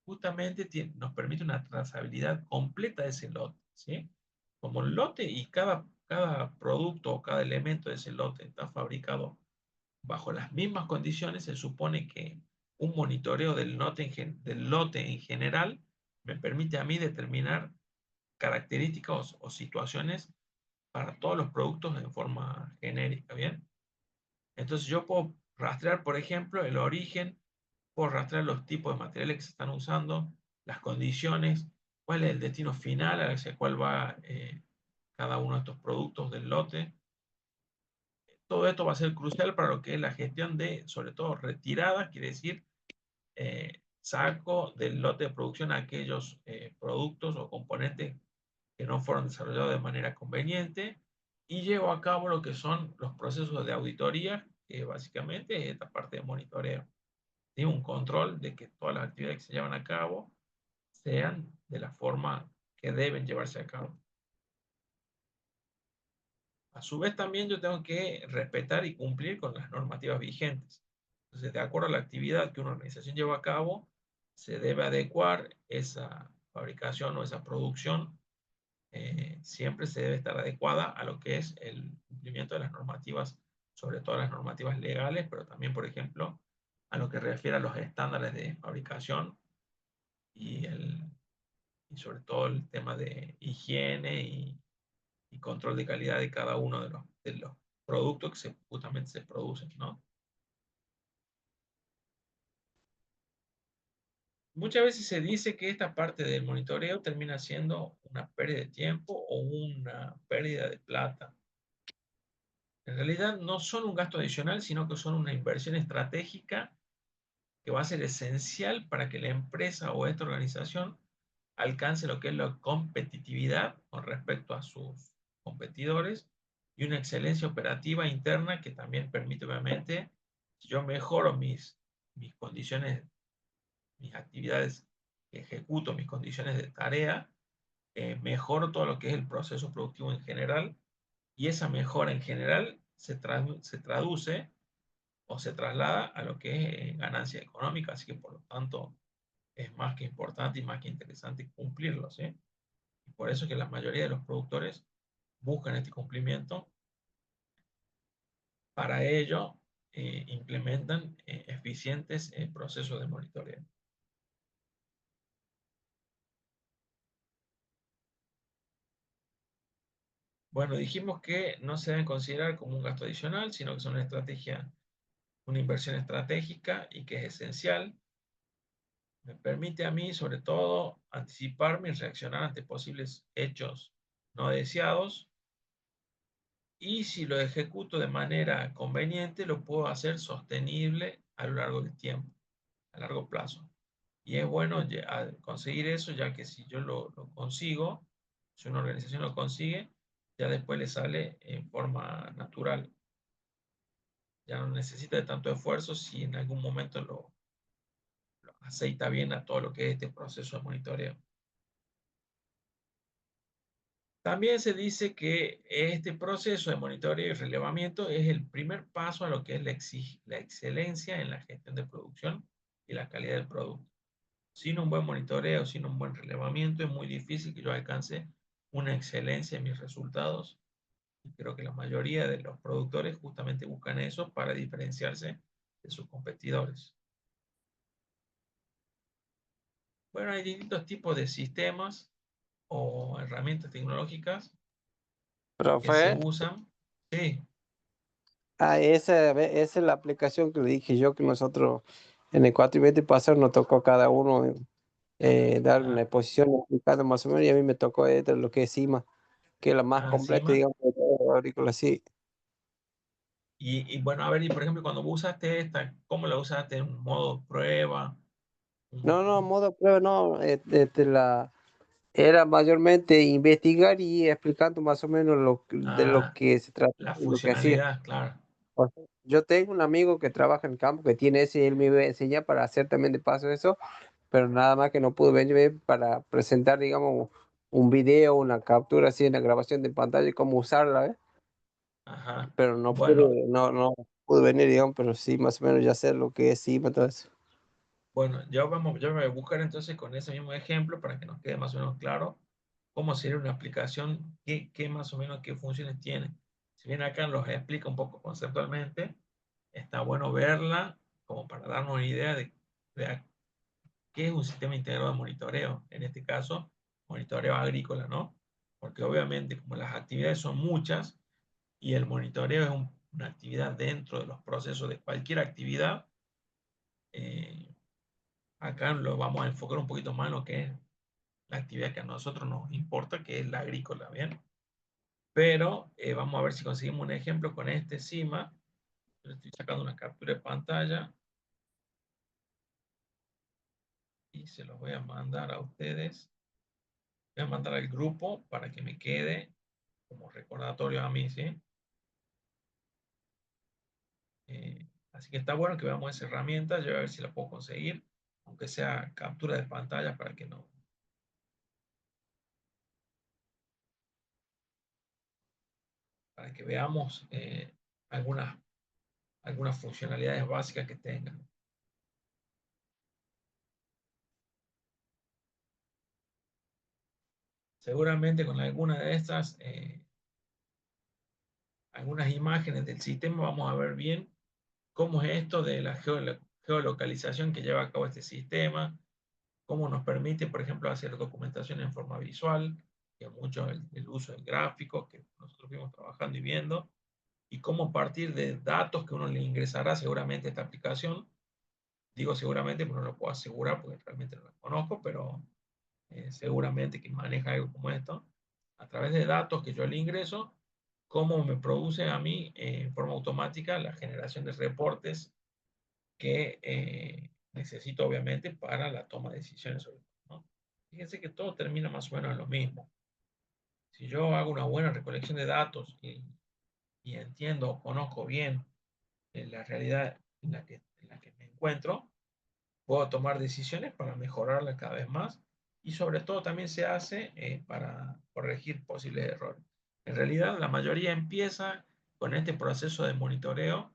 Justamente nos permite una trazabilidad completa de ese lote, ¿sí? Como el lote y cada producto o cada elemento de ese lote está fabricado bajo las mismas condiciones, se supone que un monitoreo del lote en general me permite a mí determinar características o situaciones para todos los productos en forma genérica, ¿bien? Entonces yo puedo rastrear, por ejemplo, el origen puedo rastrear los tipos de materiales que se están usando, las condiciones, cuál es el destino final hacia el cual va cada uno de estos productos del lote. Todo esto va a ser crucial para lo que es la gestión de, sobre todo, retirada, quiere decir, saco del lote de producción aquellos productos o componentes que no fueron desarrollados de manera conveniente y llevo a cabo lo que son los procesos de auditoría, que básicamente es esta parte de monitoreo. Tiene un control de que todas las actividades que se llevan a cabo sean de la forma que deben llevarse a cabo. A su vez también yo tengo que respetar y cumplir con las normativas vigentes. Entonces, de acuerdo a la actividad que una organización lleva a cabo, se debe adecuar esa fabricación o esa producción. Siempre se debe estar adecuada a lo que es el cumplimiento de las normativas, sobre todo las normativas legales, pero también, por ejemplo, a lo que refiere a los estándares de fabricación y, y sobre todo el tema de higiene y control de calidad de cada uno de los productos que justamente se producen, ¿no? Muchas veces se dice que esta parte del monitoreo termina siendo una pérdida de tiempo o una pérdida de plata. En realidad no son un gasto adicional, sino que son una inversión estratégica que va a ser esencial para que la empresa o esta organización alcance lo que es la competitividad con respecto a sus competidores y una excelencia operativa interna que también permite, obviamente, si yo mejoro mis condiciones, mis actividades que ejecuto, mis condiciones de tarea, mejoro todo lo que es el proceso productivo en general y esa mejora en general se traduce o se traslada a lo que es ganancia económica, así que por lo tanto es más que importante y más que interesante cumplirlo, ¿sí? Y por eso es que la mayoría de los productores buscan este cumplimiento. Para ello, implementan eficientes procesos de monitoreo. Bueno, dijimos que no se deben considerar como un gasto adicional, sino que son una estrategia, una inversión estratégica y que es esencial. Me permite a mí, sobre todo, anticiparme y reaccionar ante posibles hechos no deseados. Y si lo ejecuto de manera conveniente, lo puedo hacer sostenible a lo largo del tiempo, a largo plazo. Y es bueno conseguir eso, ya que si yo lo consigo, si una organización lo consigue, ya después le sale en forma natural. Ya no necesita de tanto esfuerzo si en algún momento lo aceita bien a todo lo que es este proceso de monitoreo. También se dice que este proceso de monitoreo y relevamiento es el primer paso a lo que es la excelencia en la gestión de producción y la calidad del producto. Sin un buen monitoreo, sin un buen relevamiento, es muy difícil que yo alcance una excelencia en mis resultados. Y creo que la mayoría de los productores justamente buscan eso para diferenciarse de sus competidores. Bueno, hay distintos tipos de sistemas o herramientas tecnológicas que se Profe, usan. Sí. esa es la aplicación que le dije yo que nosotros en el 4 y 20 pasado nos tocó a cada uno dar una Ah, exposición explicando más o menos y a mí me tocó lo que es CIMA, que es la más completa, encima. digamos, de todo los agrícolas, sí. Y bueno, a ver, y por ejemplo, cuando vos usaste esta, ¿cómo la usaste en modo prueba? No, no, Un- modo prueba, no, era mayormente investigar y explicando más o menos de lo ah, que se trata, la lo que hacía. funcionalidad, claro. O sea, yo tengo un amigo que trabaja en el campo que tiene ese y él me iba a enseñar para hacer también de paso eso, pero nada más que no pude venir para presentar, digamos, un video, una captura así, una grabación de pantalla y cómo usarla, ¿ves? Ajá. Pero no Bueno, pude, no pude venir, digamos, pero sí, más o menos ya sé lo que es CIMA, todo eso. bueno, yo me voy a buscar entonces con ese mismo ejemplo para que nos quede más o menos claro cómo sería una aplicación, qué más o menos qué funciones tiene. Si bien acá los explica un poco conceptualmente, está bueno verla como para darnos una idea de qué es un sistema integrado de monitoreo. En este caso, monitoreo agrícola, ¿no? Porque obviamente como las actividades son muchas y el monitoreo es una actividad dentro de los procesos de cualquier actividad, Acá lo vamos a enfocar un poquito más en lo que es la actividad que a nosotros nos importa, que es la agrícola, ¿bien? Pero vamos a ver si conseguimos un ejemplo con este CIMA. Le estoy sacando una captura de pantalla y se los voy a mandar a ustedes. Voy a mandar al grupo para que me quede como recordatorio a mí, ¿sí? Así que está bueno que veamos esa herramienta. Yo voy a ver si la puedo conseguir, aunque sea captura de pantalla para que no, para que veamos algunas, algunas funcionalidades básicas que tengan. Seguramente con alguna de estas, algunas imágenes del sistema, vamos a ver bien cómo es esto de la geolocalización que lleva a cabo este sistema, cómo nos permite, por ejemplo, hacer documentación en forma visual, que mucho el uso de gráficos que nosotros fuimos trabajando y viendo, y cómo a partir de datos que uno le ingresará seguramente a esta aplicación, digo seguramente porque no lo puedo asegurar porque realmente no lo conozco, pero seguramente que maneja algo como esto, a través de datos que yo le ingreso, cómo me produce a mí en forma automática la generación de reportes que necesito obviamente para la toma de decisiones sobre todo, ¿no? Fíjense que todo termina más o menos en lo mismo. Si yo hago una buena recolección de datos y entiendo, conozco bien la realidad en la que me encuentro, puedo tomar decisiones para mejorarla cada vez más y sobre todo también se hace para corregir posibles errores. En realidad, la mayoría empieza con este proceso de monitoreo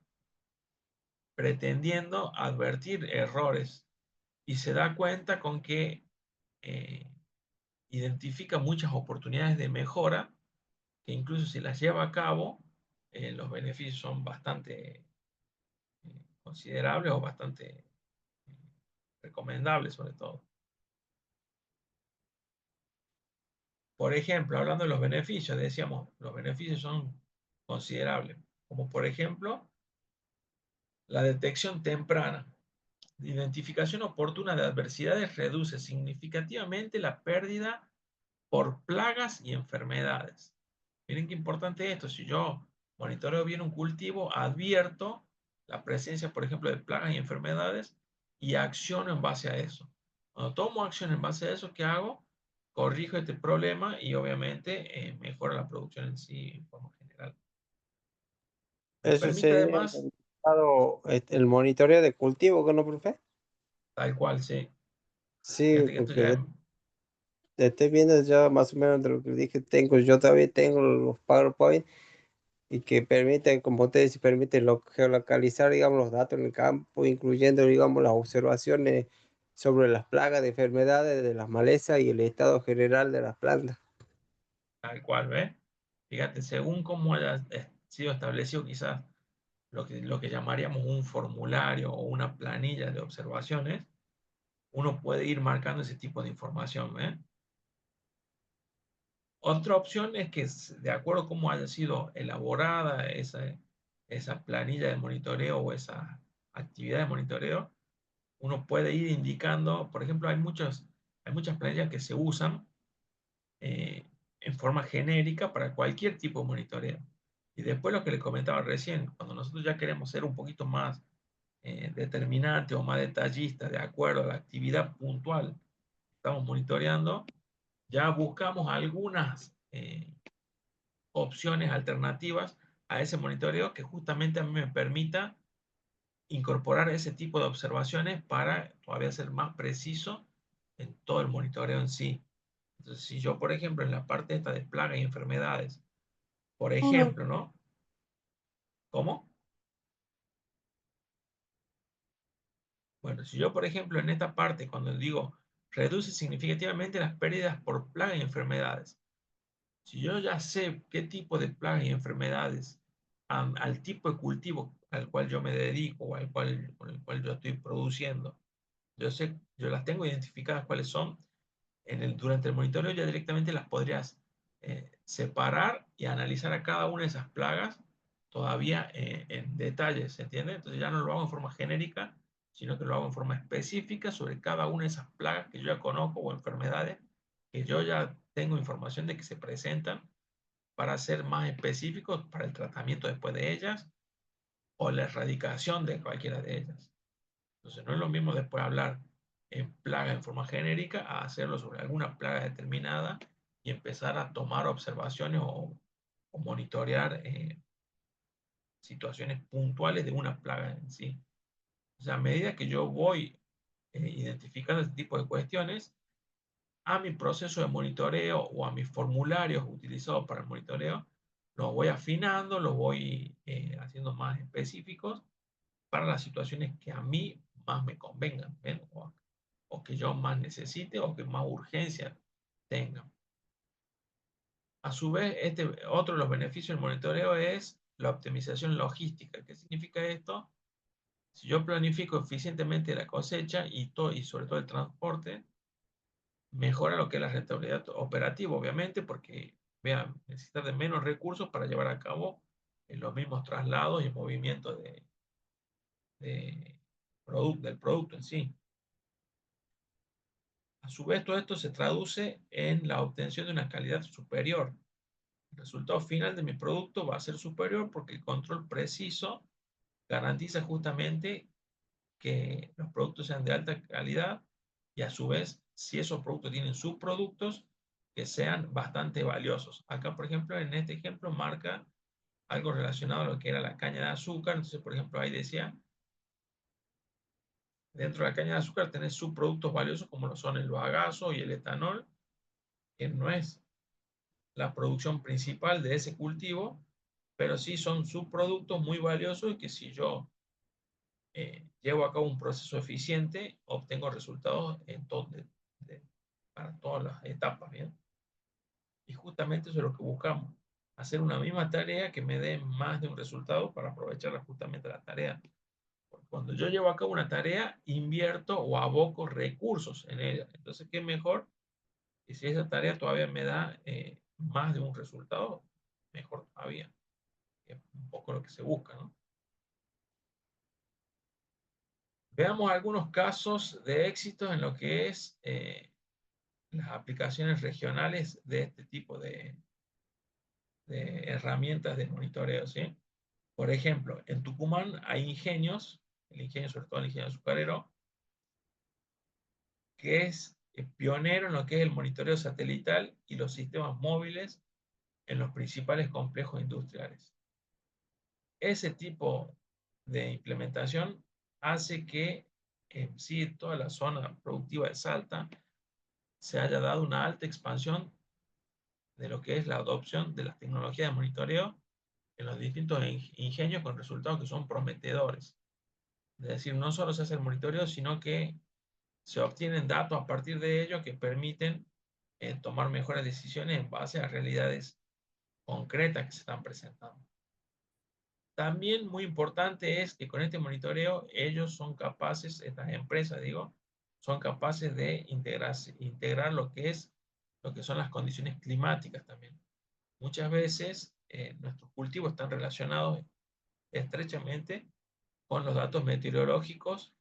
pretendiendo advertir errores y se da cuenta con que eh, identifica muchas oportunidades de mejora que incluso si las lleva a cabo, los beneficios son bastante considerables o bastante recomendables sobre todo. Por ejemplo, hablando de los beneficios, decíamos, los beneficios son considerables, como por ejemplo la detección temprana. La identificación oportuna de adversidades reduce significativamente la pérdida por plagas y enfermedades. Miren qué importante esto. Si yo monitoreo bien un cultivo, advierto la presencia, por ejemplo, de plagas y enfermedades y acciono en base a eso. Cuando tomo acción en base a eso, ¿qué hago? Corrijo este problema y obviamente mejora la producción en sí en forma general. Me Eso permite sería además, el monitoreo de cultivo, ¿no, profe? tal cual, sí. Sí, Fíjate que esto porque ya estoy viendo ya más o menos de lo que dije, yo todavía tengo los PowerPoint y que permiten, como ustedes dice, permite geolocalizar, digamos, los datos en el campo, incluyendo, digamos, las observaciones sobre las plagas de enfermedades de las malezas y el estado general de las plantas. tal cual, ¿ves? Fíjate, según cómo haya sido establecido quizás lo que llamaríamos un formulario o una planilla de observaciones, uno puede ir marcando ese tipo de información, ¿eh? Otra opción es que de acuerdo a cómo haya sido elaborada esa planilla de monitoreo o esa actividad de monitoreo, uno puede ir indicando, por ejemplo, hay muchas planillas que se usan en forma genérica para cualquier tipo de monitoreo. Y después lo que les comentaba recién, cuando nosotros ya queremos ser un poquito más determinante o más detallista de acuerdo a la actividad puntual que estamos monitoreando, ya buscamos algunas opciones alternativas a ese monitoreo que justamente a mí me permita incorporar ese tipo de observaciones para todavía ser más preciso en todo el monitoreo en sí. Entonces, si yo, por ejemplo, en la parte esta de plagas y enfermedades, por ejemplo, ¿no? ¿Cómo? Bueno, si yo, por ejemplo, en esta parte, cuando digo reduce significativamente las pérdidas por plagas y enfermedades, si yo ya sé qué tipo de plagas y enfermedades al tipo de cultivo al cual yo me dedico o con el cual yo estoy produciendo, yo sé, yo las tengo identificadas cuáles son, durante el monitoreo ya directamente las podrías separar y analizar a cada una de esas plagas todavía en detalle, ¿se entiende? Entonces ya no lo hago en forma genérica, sino que lo hago en forma específica sobre cada una de esas plagas que yo ya conozco o enfermedades que yo ya tengo información de que se presentan para ser más específicos para el tratamiento después de ellas o la erradicación de cualquiera de ellas. Entonces, no es lo mismo después hablar en plaga en forma genérica a hacerlo sobre alguna plaga determinada y empezar a tomar observaciones o monitorear situaciones puntuales de una plaga en sí. O sea, a medida que yo voy identificando este tipo de cuestiones, a mi proceso de monitoreo o a mis formularios utilizados para el monitoreo, los voy afinando, los voy haciendo más específicos para las situaciones que a mí más me convengan, ¿ven? O que yo más necesite o que más urgencia tenga. A su vez, otro de los beneficios del monitoreo es la optimización logística. ¿Qué significa esto? Si yo planifico eficientemente la cosecha y sobre todo el transporte, mejora lo que es la rentabilidad operativa, obviamente, porque vean, necesita de menos recursos para llevar a cabo los mismos traslados y movimientos de del producto en sí. A su vez, todo esto se traduce en la obtención de una calidad superior. El resultado final de mi producto va a ser superior porque el control preciso garantiza justamente que los productos sean de alta calidad y a su vez, si esos productos tienen subproductos, que sean bastante valiosos. Acá, por ejemplo, en este ejemplo marca algo relacionado a lo que era la caña de azúcar. Entonces, por ejemplo, ahí decía, dentro de la caña de azúcar tenés subproductos valiosos como lo son el bagazo y el etanol, que no es la producción principal de ese cultivo, pero sí son subproductos muy valiosos y que si yo llevo a cabo un proceso eficiente, obtengo resultados para todas las etapas, ¿bien? Y justamente eso es lo que buscamos, hacer una misma tarea que me dé más de un resultado para aprovechar justamente la tarea. Porque cuando yo llevo a cabo una tarea, invierto o aboco recursos en ella. Entonces, ¿qué mejor? Y si esa tarea todavía me da más de un resultado, mejor todavía. Es un poco lo que se busca, ¿no? Veamos algunos casos de éxito en lo que es las aplicaciones regionales de este tipo de herramientas de monitoreo, ¿sí? Por ejemplo, en Tucumán hay ingenios, el ingenio, sobre todo el ingenio azucarero, que es pionero en lo que es el monitoreo satelital y los sistemas móviles en los principales complejos industriales. Ese tipo de implementación hace que en sí toda la zona productiva de Salta se haya dado una alta expansión de lo que es la adopción de las tecnologías de monitoreo en los distintos ingenios con resultados que son prometedores. Es decir, no solo se hace el monitoreo, sino que se obtienen datos a partir de ello que permiten tomar mejores decisiones en base a realidades concretas que se están presentando. También muy importante es que con este monitoreo ellos son capaces, estas empresas digo, son capaces de integrar lo que son las condiciones climáticas también. Muchas veces nuestros cultivos están relacionados estrechamente con los datos meteorológicos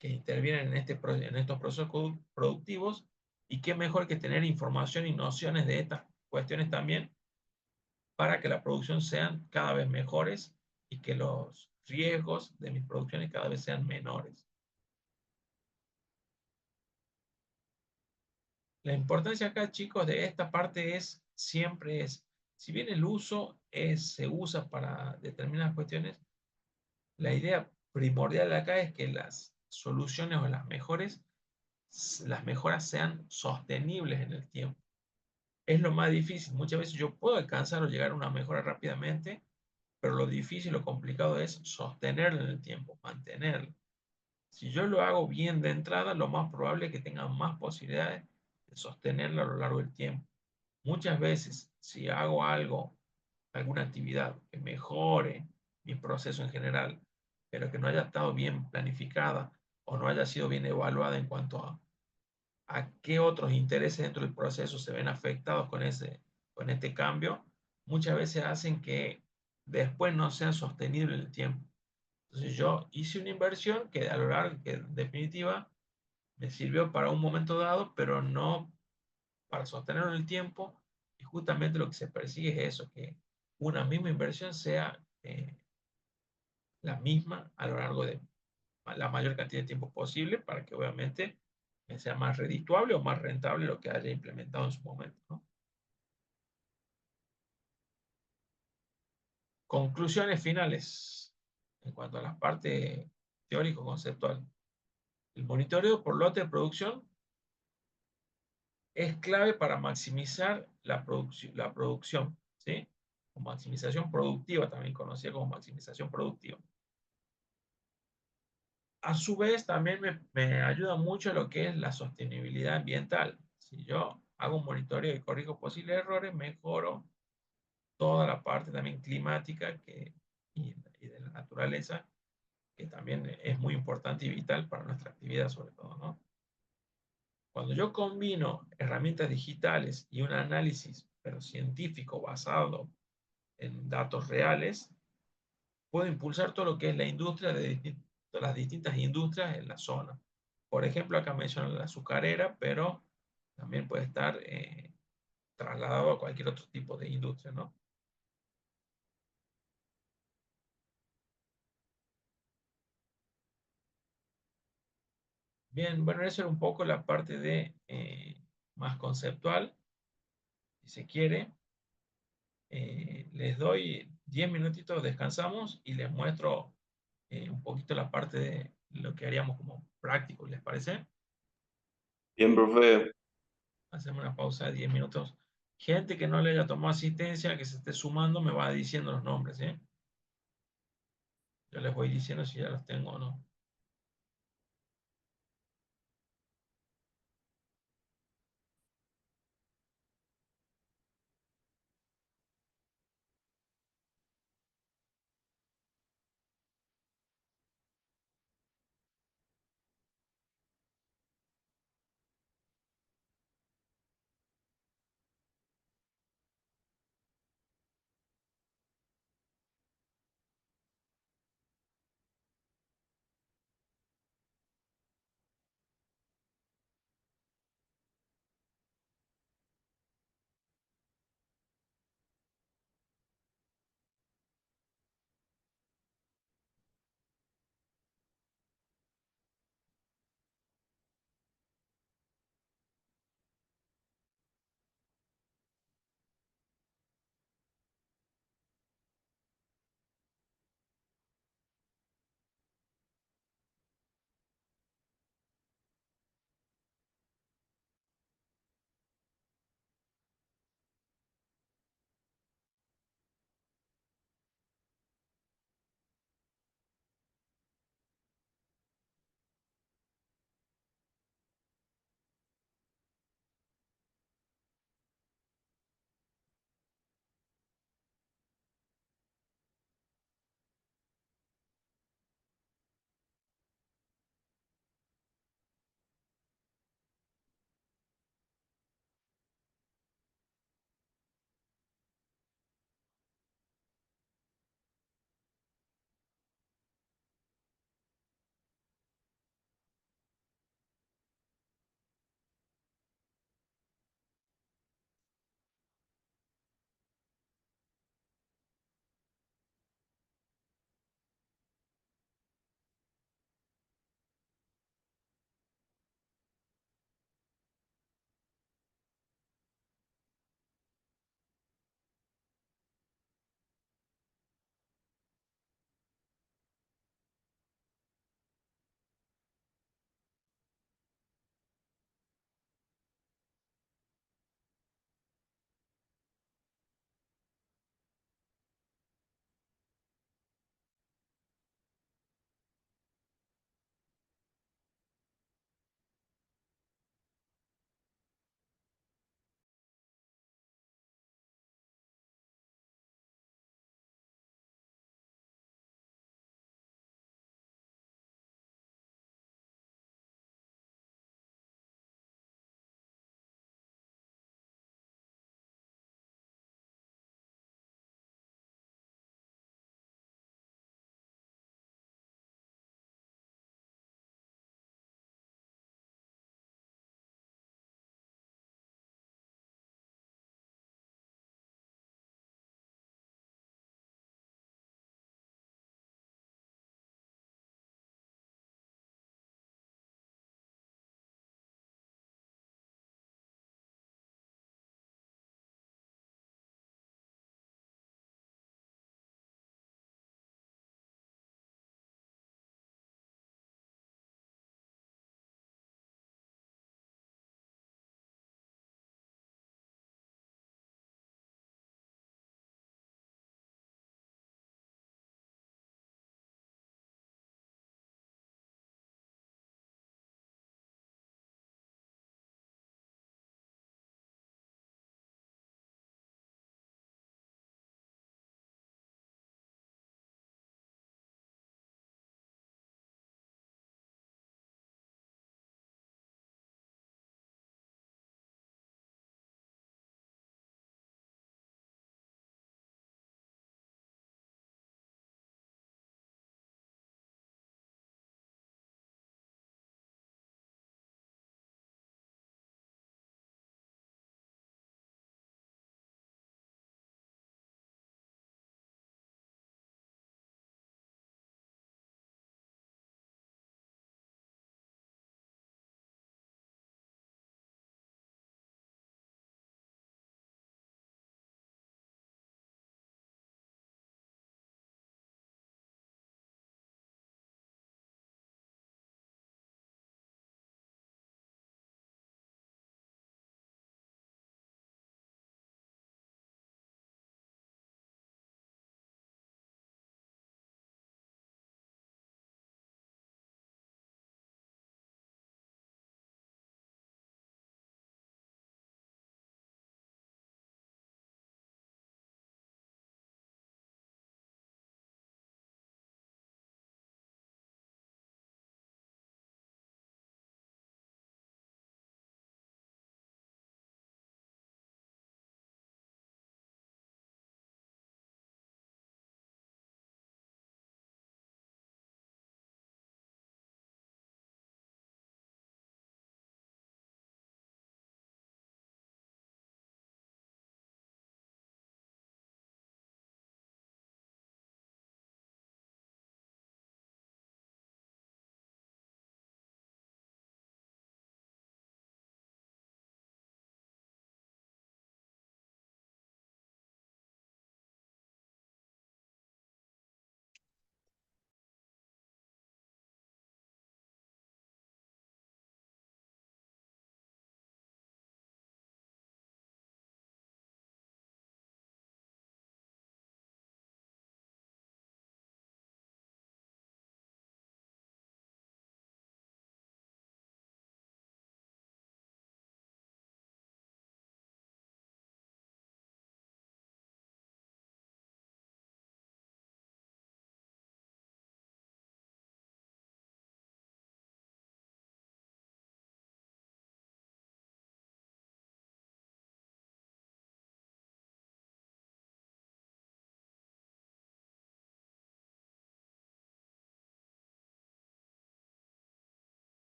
que intervienen en estos procesos productivos y qué mejor que tener información y nociones de estas cuestiones también para que la producción sean cada vez mejores y que los riesgos de mis producciones cada vez sean menores. La importancia acá, chicos, de esta parte siempre es, si bien el uso se usa para determinadas cuestiones, la idea primordial de acá es que las soluciones o las mejoras sean sostenibles en el tiempo. Es lo más difícil. Muchas veces yo puedo alcanzar o llegar a una mejora rápidamente, pero lo difícil, lo complicado es sostenerlo en el tiempo, mantenerlo. Si yo lo hago bien de entrada, lo más probable es que tenga más posibilidades de sostenerlo a lo largo del tiempo. Muchas veces, si hago alguna actividad que mejore mi proceso en general, pero que no haya estado bien planificada o no haya sido bien evaluada en cuanto a qué otros intereses dentro del proceso se ven afectados con este cambio, muchas veces hacen que después no sea sostenible en el tiempo. Entonces yo hice una inversión que a lo largo, que en definitiva me sirvió para un momento dado, pero no para sostenerlo en el tiempo. Y justamente lo que se persigue es eso, que una misma inversión sea la misma a lo largo de la mayor cantidad de tiempo posible para que obviamente sea más redituable o más rentable lo que haya implementado en su momento, ¿no? Conclusiones finales en cuanto a la parte teórico-conceptual. El monitoreo por lote de producción es clave para maximizar la producción, ¿sí? O maximización productiva, también conocida como maximización productiva. A su vez, también me ayuda mucho lo que es la sostenibilidad ambiental. Si yo hago un monitoreo y corrijo posibles errores, mejoro toda la parte también climática y de la naturaleza, que también es muy importante y vital para nuestra actividad sobre todo, ¿no? Cuando yo combino herramientas digitales y un análisis, pero científico basado en datos reales, puedo impulsar todo lo que es la industria de las distintas industrias en la zona. Por ejemplo, acá menciono la azucarera, pero también puede estar trasladado a cualquier otro tipo de industria, ¿no? Bien, bueno, eso era un poco la parte de más conceptual, si se quiere. Les doy 10 minutitos, descansamos y les muestro un poquito la parte de lo que haríamos como práctico, ¿les parece? Bien, profe. Hacemos una pausa de 10 minutos. Gente que no le haya tomado asistencia, que se esté sumando, me va diciendo los nombres, ¿eh? Yo les voy diciendo si ya los tengo o no.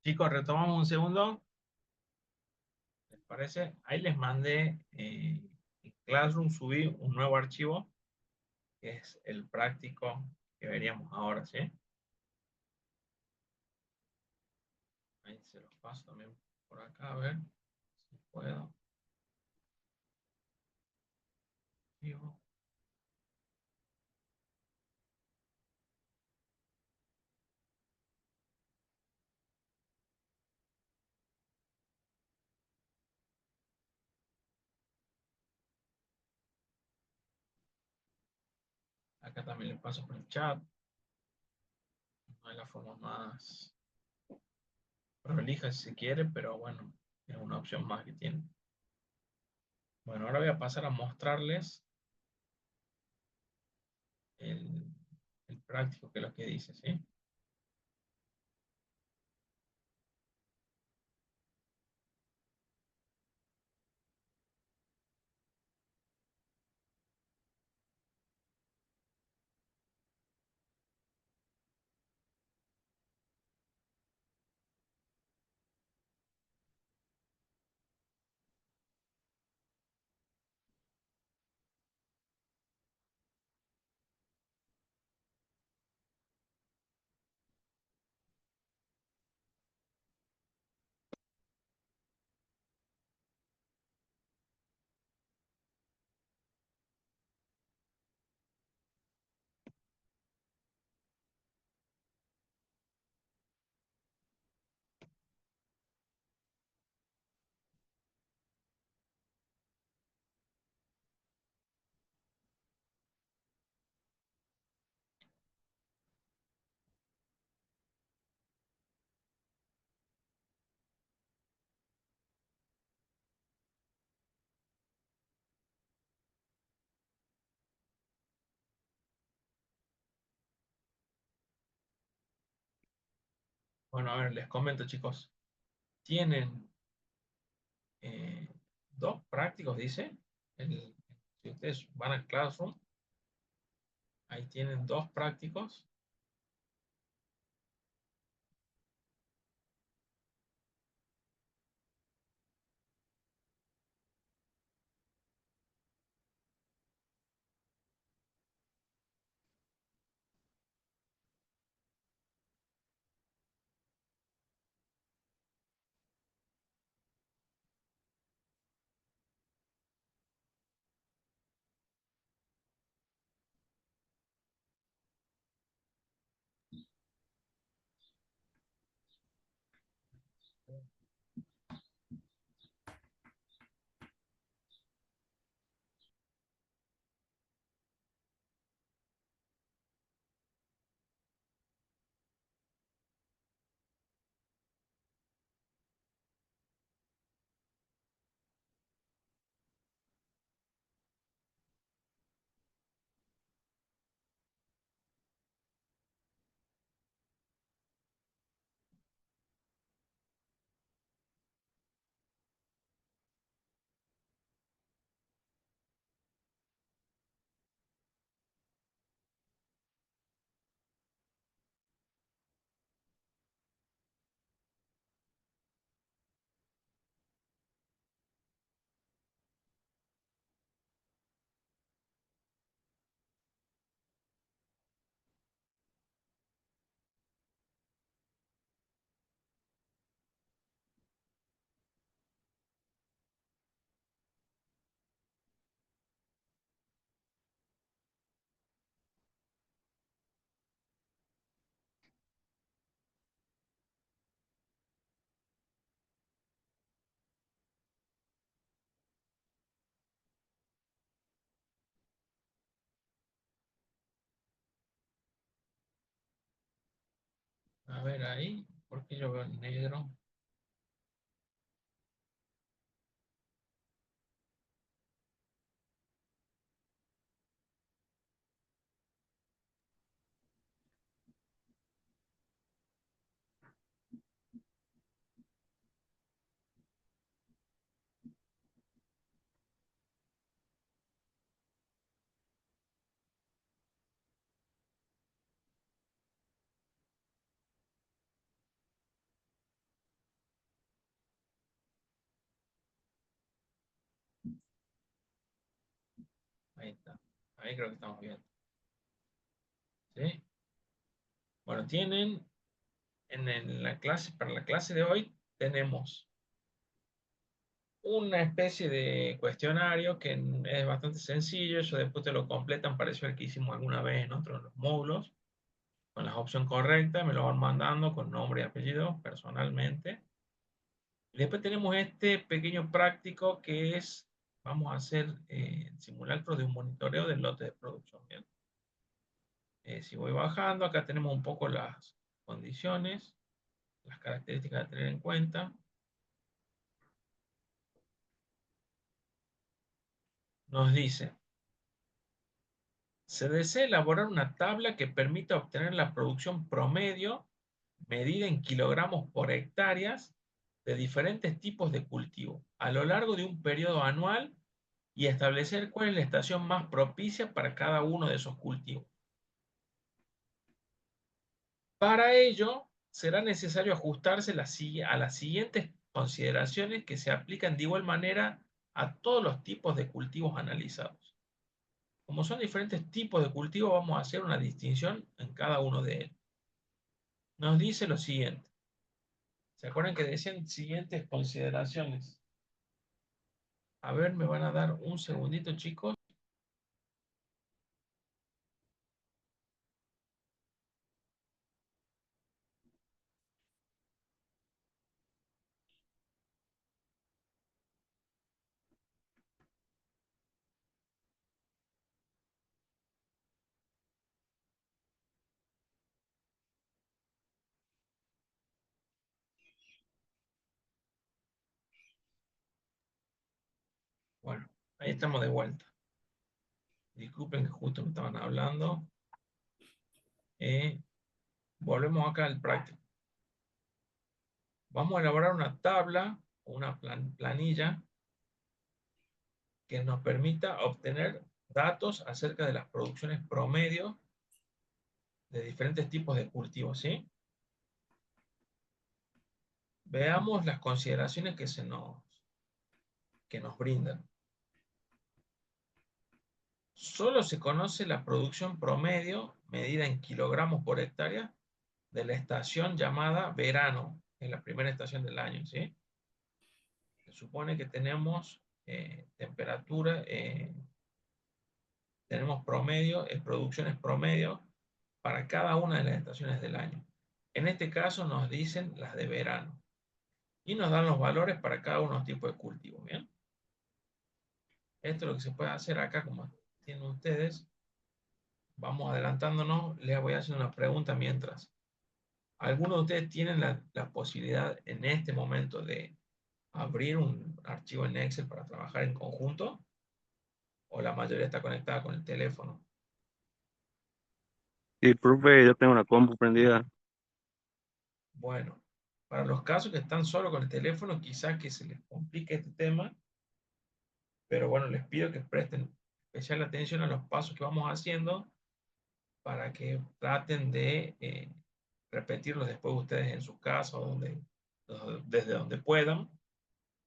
Chicos, retomamos un segundo. ¿Les parece? Ahí les mandé en Classroom, subí un nuevo archivo, que es el práctico que veríamos ahora, ¿sí? Ahí se los paso también por acá, a ver si puedo. Vivo. Acá también les paso por el chat. No es la forma más prolija si se quiere, pero bueno, es una opción más que tienen. Bueno, ahora voy a pasar a mostrarles el, el práctico, que es lo que dice, ¿sí? Bueno, a ver, les comento, chicos. Tienen eh, dos prácticos, dice. Si ustedes van al Classroom, ahí tienen dos prácticos. A ver ahí, porque yo veo el negro. está. Ahí creo que estamos bien. ¿Sí? Bueno, tienen la clase, para la clase de hoy, tenemos una especie de cuestionario que es bastante sencillo. Eso después te lo completan, parece el que hicimos alguna vez en otros los módulos, con la opción correcta, me lo van mandando con nombre y apellido personalmente. Y después tenemos este pequeño práctico que es, vamos a hacer simulacro de un monitoreo del lote de producción. ¿Bien? Si voy bajando, acá tenemos un poco las condiciones, las características a tener en cuenta. Nos dice, se desea elaborar una tabla que permita obtener la producción promedio medida en kilogramos por hectáreas de diferentes tipos de cultivo a lo largo de un periodo anual y establecer cuál es la estación más propicia para cada uno de esos cultivos. Para ello, será necesario ajustarse a las siguientes consideraciones que se aplican de igual manera a todos los tipos de cultivos analizados. Como son diferentes tipos de cultivo, vamos a hacer una distinción en cada uno de ellos. Nos dice lo siguiente. ¿Se acuerdan que decían siguientes consideraciones? A ver, me van a dar un segundito, chicos. Bueno, ahí estamos de vuelta. Disculpen que justo me estaban hablando. Volvemos acá al práctico. Vamos a elaborar una tabla o una planilla que nos permita obtener datos acerca de las producciones promedio de diferentes tipos de cultivos, ¿sí? Veamos las consideraciones que nos brindan. Solo se conoce la producción promedio medida en kilogramos por hectárea de la estación llamada verano, en la primera estación del año, ¿sí? Se supone que tenemos temperatura, tenemos promedio, producciones promedio para cada una de las estaciones del año. En este caso nos dicen las de verano y nos dan los valores para cada uno de los tipos de cultivo. ¿Bien? Esto es lo que se puede hacer acá, como tienen ustedes. Vamos adelantándonos, les voy a hacer una pregunta mientras. ¿Alguno de ustedes tienen la posibilidad en este momento de abrir un archivo en Excel para trabajar en conjunto? ¿O la mayoría está conectada con el teléfono? Sí, profe, yo tengo la compu prendida. Bueno, para los casos que están solo con el teléfono, quizás que se les complique este tema, pero bueno, les pido que presten especial atención a los pasos que vamos haciendo para que traten de repetirlos después ustedes en su casa o desde donde puedan.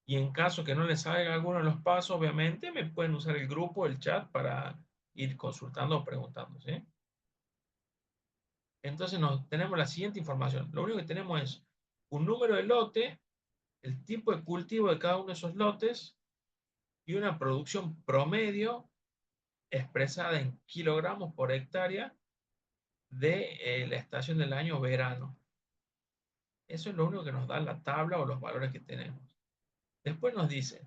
Y en caso que no les salga alguno de los pasos, obviamente me pueden usar el grupo, el chat para ir consultando o preguntando, ¿sí? Entonces tenemos la siguiente información. Lo único que tenemos es un número de lote, el tipo de cultivo de cada uno de esos lotes y una producción promedio expresada en kilogramos por hectárea de la estación del año verano. Eso es lo único que nos da la tabla o los valores que tenemos. Después nos dice,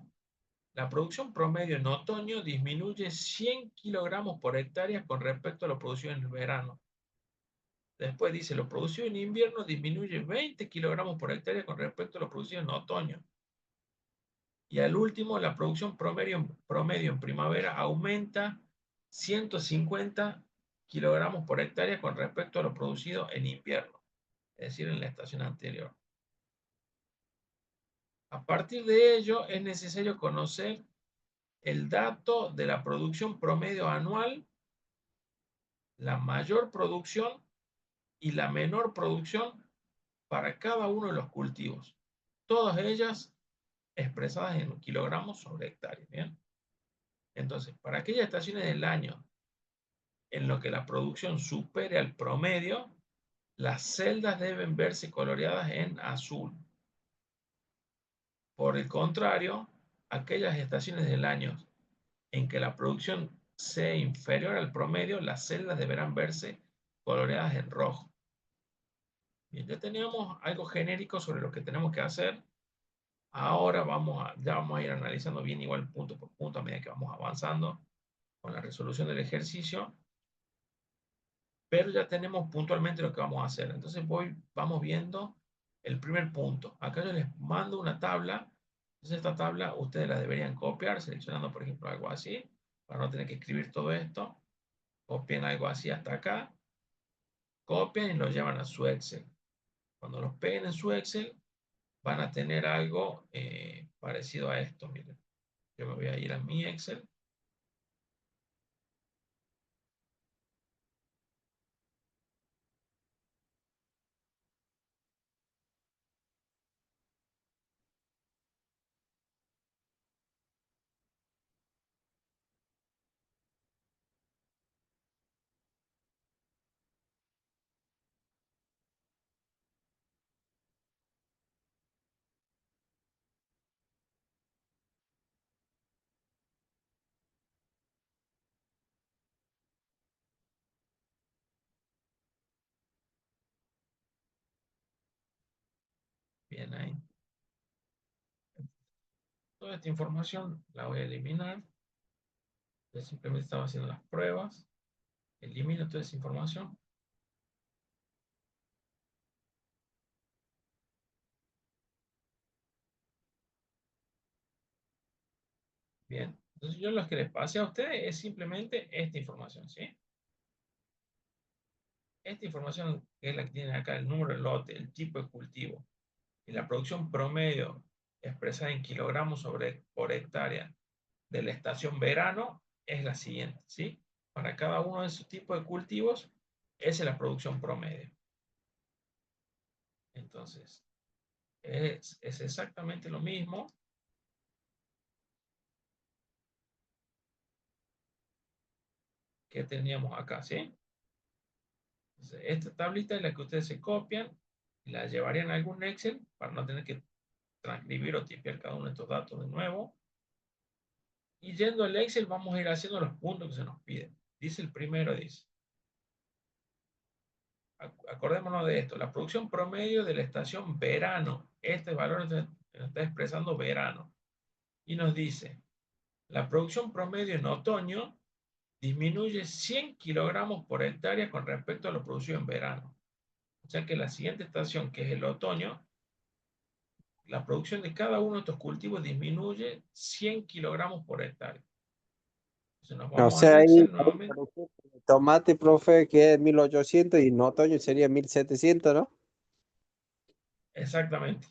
la producción promedio en otoño disminuye 100 kilogramos por hectárea con respecto a lo producido en el verano. Después dice, lo producido en invierno disminuye 20 kilogramos por hectárea con respecto a lo producido en otoño. Y al último, la producción promedio en primavera aumenta 150 kilogramos por hectárea con respecto a lo producido en invierno, es decir, en la estación anterior. A partir de ello, es necesario conocer el dato de la producción promedio anual, la mayor producción y la menor producción para cada uno de los cultivos, todas ellas expresadas en kilogramos sobre hectárea. ¿Bien? Entonces, para aquellas estaciones del año en lo que la producción supere al promedio, las celdas deben verse coloreadas en azul. Por el contrario, aquellas estaciones del año en que la producción sea inferior al promedio, las celdas deberán verse coloreadas en rojo. Bien, ya teníamos algo genérico sobre lo que tenemos que hacer. Ahora ya vamos a ir analizando bien igual punto por punto a medida que vamos avanzando con la resolución del ejercicio, pero ya tenemos puntualmente lo que vamos a hacer. Entonces vamos viendo el primer punto. Acá yo les mando una tabla. Entonces esta tabla ustedes la deberían copiar, seleccionando por ejemplo algo así, para no tener que escribir todo esto. Copien algo así hasta acá, copian y lo llevan a su Excel. Cuando los peguen en su Excel, van a tener algo parecido a esto. Miren, yo me voy a ir a mi Excel. Bien, ahí. Toda esta información la voy a eliminar. Yo simplemente estaba haciendo las pruebas. Elimino toda esa información. Bien. Entonces yo lo que les pasé a ustedes es simplemente esta información, ¿sí? Esta información es la que tienen acá, el número de lote, el tipo de cultivo y la producción promedio expresada en kilogramos por hectárea de la estación verano es la siguiente, ¿sí? Para cada uno de esos tipos de cultivos, esa es la producción promedio. Entonces, es exactamente lo mismo que teníamos acá, ¿sí? Entonces, esta tablita es la que ustedes se copian y la llevarían a algún Excel para no tener que transcribir o tipear cada uno de estos datos de nuevo. Y yendo al Excel vamos a ir haciendo los puntos que se nos piden. Dice el primero, dice, acordémonos de esto, la producción promedio de la estación verano, este valor está expresando verano, y nos dice, la producción promedio en otoño disminuye 100 kilogramos por hectárea con respecto a lo producido en verano. O sea que la siguiente estación, que es el otoño, la producción de cada uno de estos cultivos disminuye 100 kilogramos por hectárea. Entonces nos O vamos al sea, ahí, Excel nuevamente. tomate, profe, que es 1800 y en otoño sería 1700, ¿no? Exactamente,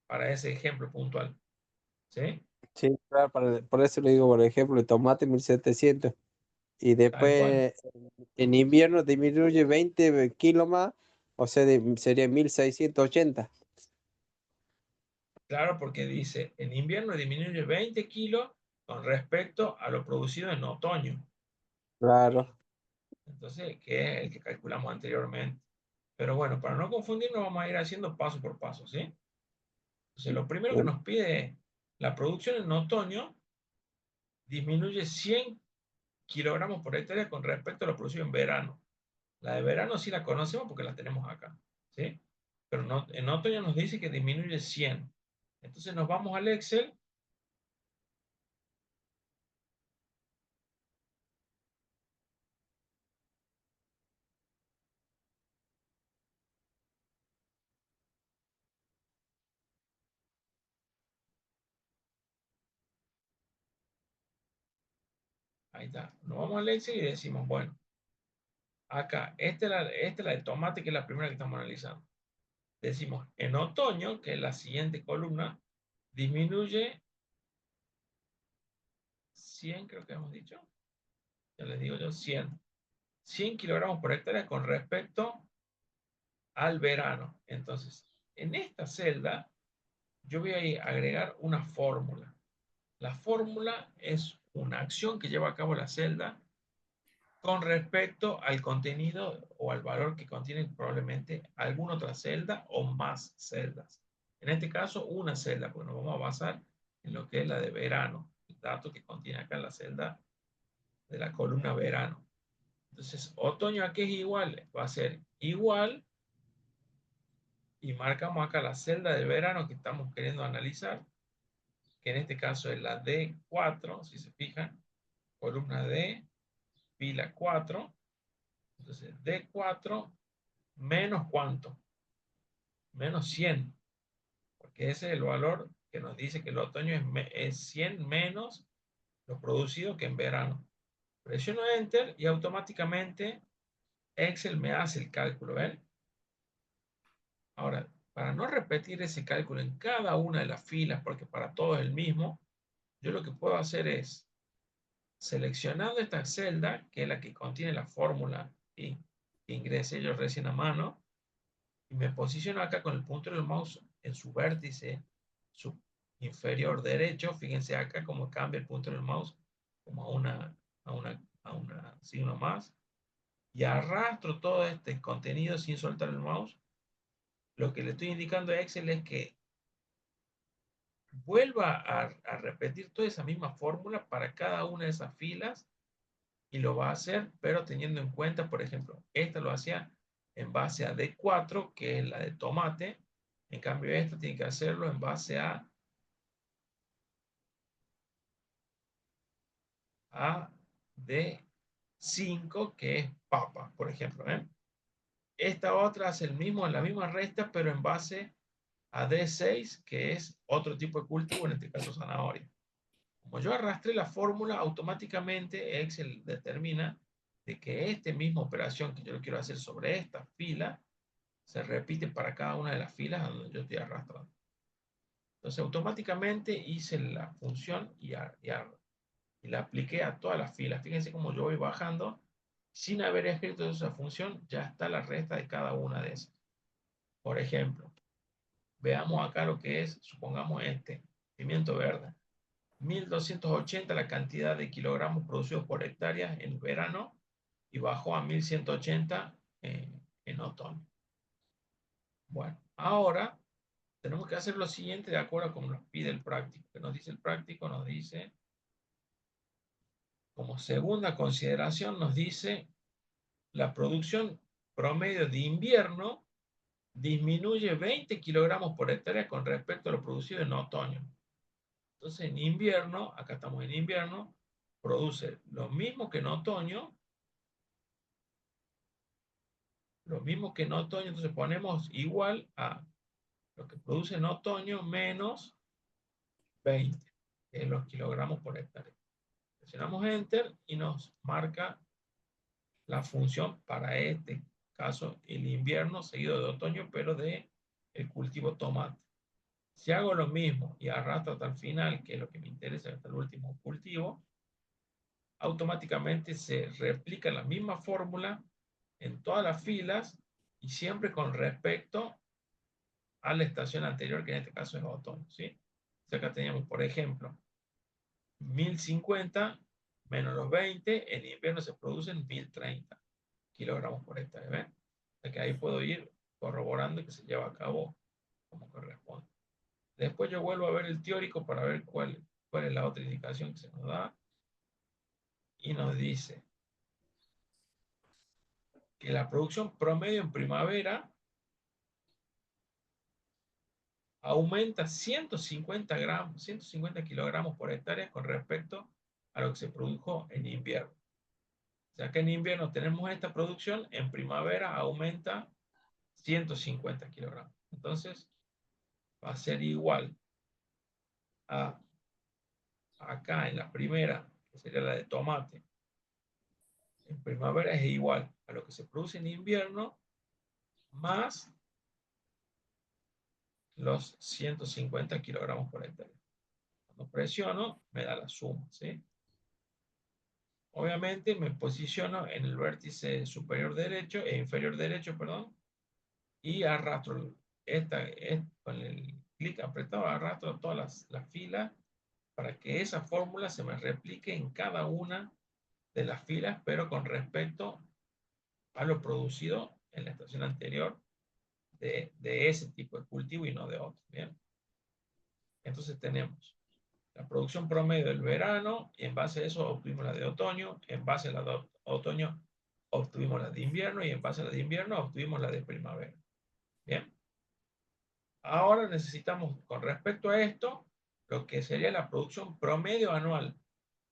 para ese ejemplo puntual. ¿Sí? Sí, claro, por eso le digo, por ejemplo, el tomate 1700. Y Tal cual. después en invierno disminuye 20 kilos más, o sea, sería 1680. Claro, porque dice, en invierno disminuye 20 kilos con respecto a lo producido en otoño. Claro. Entonces, que es el que calculamos anteriormente. Pero bueno, para no confundirnos, vamos a ir haciendo paso por paso, ¿sí? Entonces, lo primero que nos pide es, la producción en otoño disminuye 100 kilogramos por hectárea con respecto a lo producido en verano. La de verano sí la conocemos porque la tenemos acá, ¿sí? Pero no, en otoño nos dice que disminuye 100. Entonces nos vamos al Excel. Ahí está. Nos vamos al Excel y decimos, bueno, acá, esta es la de tomate, que es la primera que estamos analizando. Decimos, en otoño, que es la siguiente columna, disminuye 100, creo que hemos dicho. Ya les digo yo, 100. 100 kilogramos por hectárea con respecto al verano. Entonces, en esta celda, yo voy a agregar una fórmula. La fórmula es una acción que lleva a cabo la celda con respecto al contenido o al valor que contiene probablemente alguna otra celda o más celdas. En este caso, una celda, pues nos vamos a basar en lo que es la de verano, el dato que contiene acá la celda de la columna verano. Entonces, otoño a qué es igual, va a ser igual, y marcamos acá la celda de verano que estamos queriendo analizar, que en este caso es la D4, si se fijan, columna D, fila 4. Entonces, D4 menos ¿cuánto? Menos 100, porque ese es el valor que nos dice que el otoño es 100 menos lo producido que en verano. Presiono Enter y automáticamente Excel me hace el cálculo, ¿ven? Ahora, para no repetir ese cálculo en cada una de las filas, porque para todos es el mismo, yo lo que puedo hacer es, seleccionando esta celda, que es la que contiene la fórmula que ingresé yo recién a mano, y me posiciono acá con el punto del mouse en su vértice inferior derecho. Fíjense acá cómo cambia el punto del mouse como a una signo más, y arrastro todo este contenido sin soltar el mouse. Lo que le estoy indicando a Excel es que vuelva a repetir toda esa misma fórmula para cada una de esas filas, y lo va a hacer, pero teniendo en cuenta, por ejemplo, esta lo hacía en base a D4, que es la de tomate. En cambio, esta tiene que hacerlo en base a D5, que es papa, por ejemplo, ¿eh? Esta otra hace el mismo, en la misma resta, pero en base a D6, que es otro tipo de cultivo, en este caso zanahoria. Como yo arrastré la fórmula, automáticamente Excel determina de que esta misma operación que yo lo quiero hacer sobre esta fila se repite para cada una de las filas a donde yo estoy arrastrando. Entonces, automáticamente hice la función y la apliqué a todas las filas. Fíjense cómo yo voy bajando sin haber escrito esa función, ya está la resta de cada una de esas. Por ejemplo, veamos acá lo que es, supongamos pimiento verde. 1280 la cantidad de kilogramos producidos por hectárea en verano, y bajó a 1180 en otoño. Bueno, ahora tenemos que hacer lo siguiente de acuerdo a como nos pide el práctico. Que nos dice el práctico, nos dice, como segunda consideración, nos dice la producción promedio de invierno disminuye 20 kilogramos por hectárea con respecto a lo producido en otoño. Entonces, en invierno, acá estamos en invierno, produce lo mismo que en otoño, entonces ponemos igual a lo que produce en otoño menos 20, que es los kilogramos por hectárea. Presionamos Enter y nos marca la función para este caso, el invierno seguido de otoño, pero de el cultivo tomate. Si hago lo mismo y arrastro hasta el final, que es lo que me interesa, hasta el último cultivo, automáticamente se replica la misma fórmula en todas las filas y siempre con respecto a la estación anterior, que en este caso es otoño, ¿sí? O sea, acá teníamos, por ejemplo, 1050 menos los 20, en invierno se producen 1030 kilogramos por hectárea, ¿ven? O sea que ahí puedo ir corroborando que se lleva a cabo como corresponde. Después yo vuelvo a ver el teórico para ver cuál es la otra indicación que se nos da. Y nos dice que la producción promedio en primavera aumenta 150 kilogramos por hectárea con respecto a lo que se produjo en invierno. O sea que en invierno tenemos esta producción, en primavera aumenta 150 kilogramos. Entonces va a ser igual a acá en la primera, que sería la de tomate. En primavera es igual a lo que se produce en invierno más los 150 kilogramos por hectárea. Cuando presiono, me da la suma, ¿sí? Obviamente me posiciono en el vértice superior derecho e inferior derecho, perdón, y arrastro con el clic apretado, arrastro todas las filas para que esa fórmula se me replique en cada una de las filas, pero con respecto a lo producido en la estación anterior de ese tipo de cultivo y no de otro. Bien. Entonces tenemos la producción promedio del verano, y en base a eso obtuvimos la de otoño, en base a la de otoño obtuvimos la de invierno, y en base a la de invierno obtuvimos la de primavera. Bien. Ahora necesitamos, con respecto a esto, lo que sería la producción promedio anual.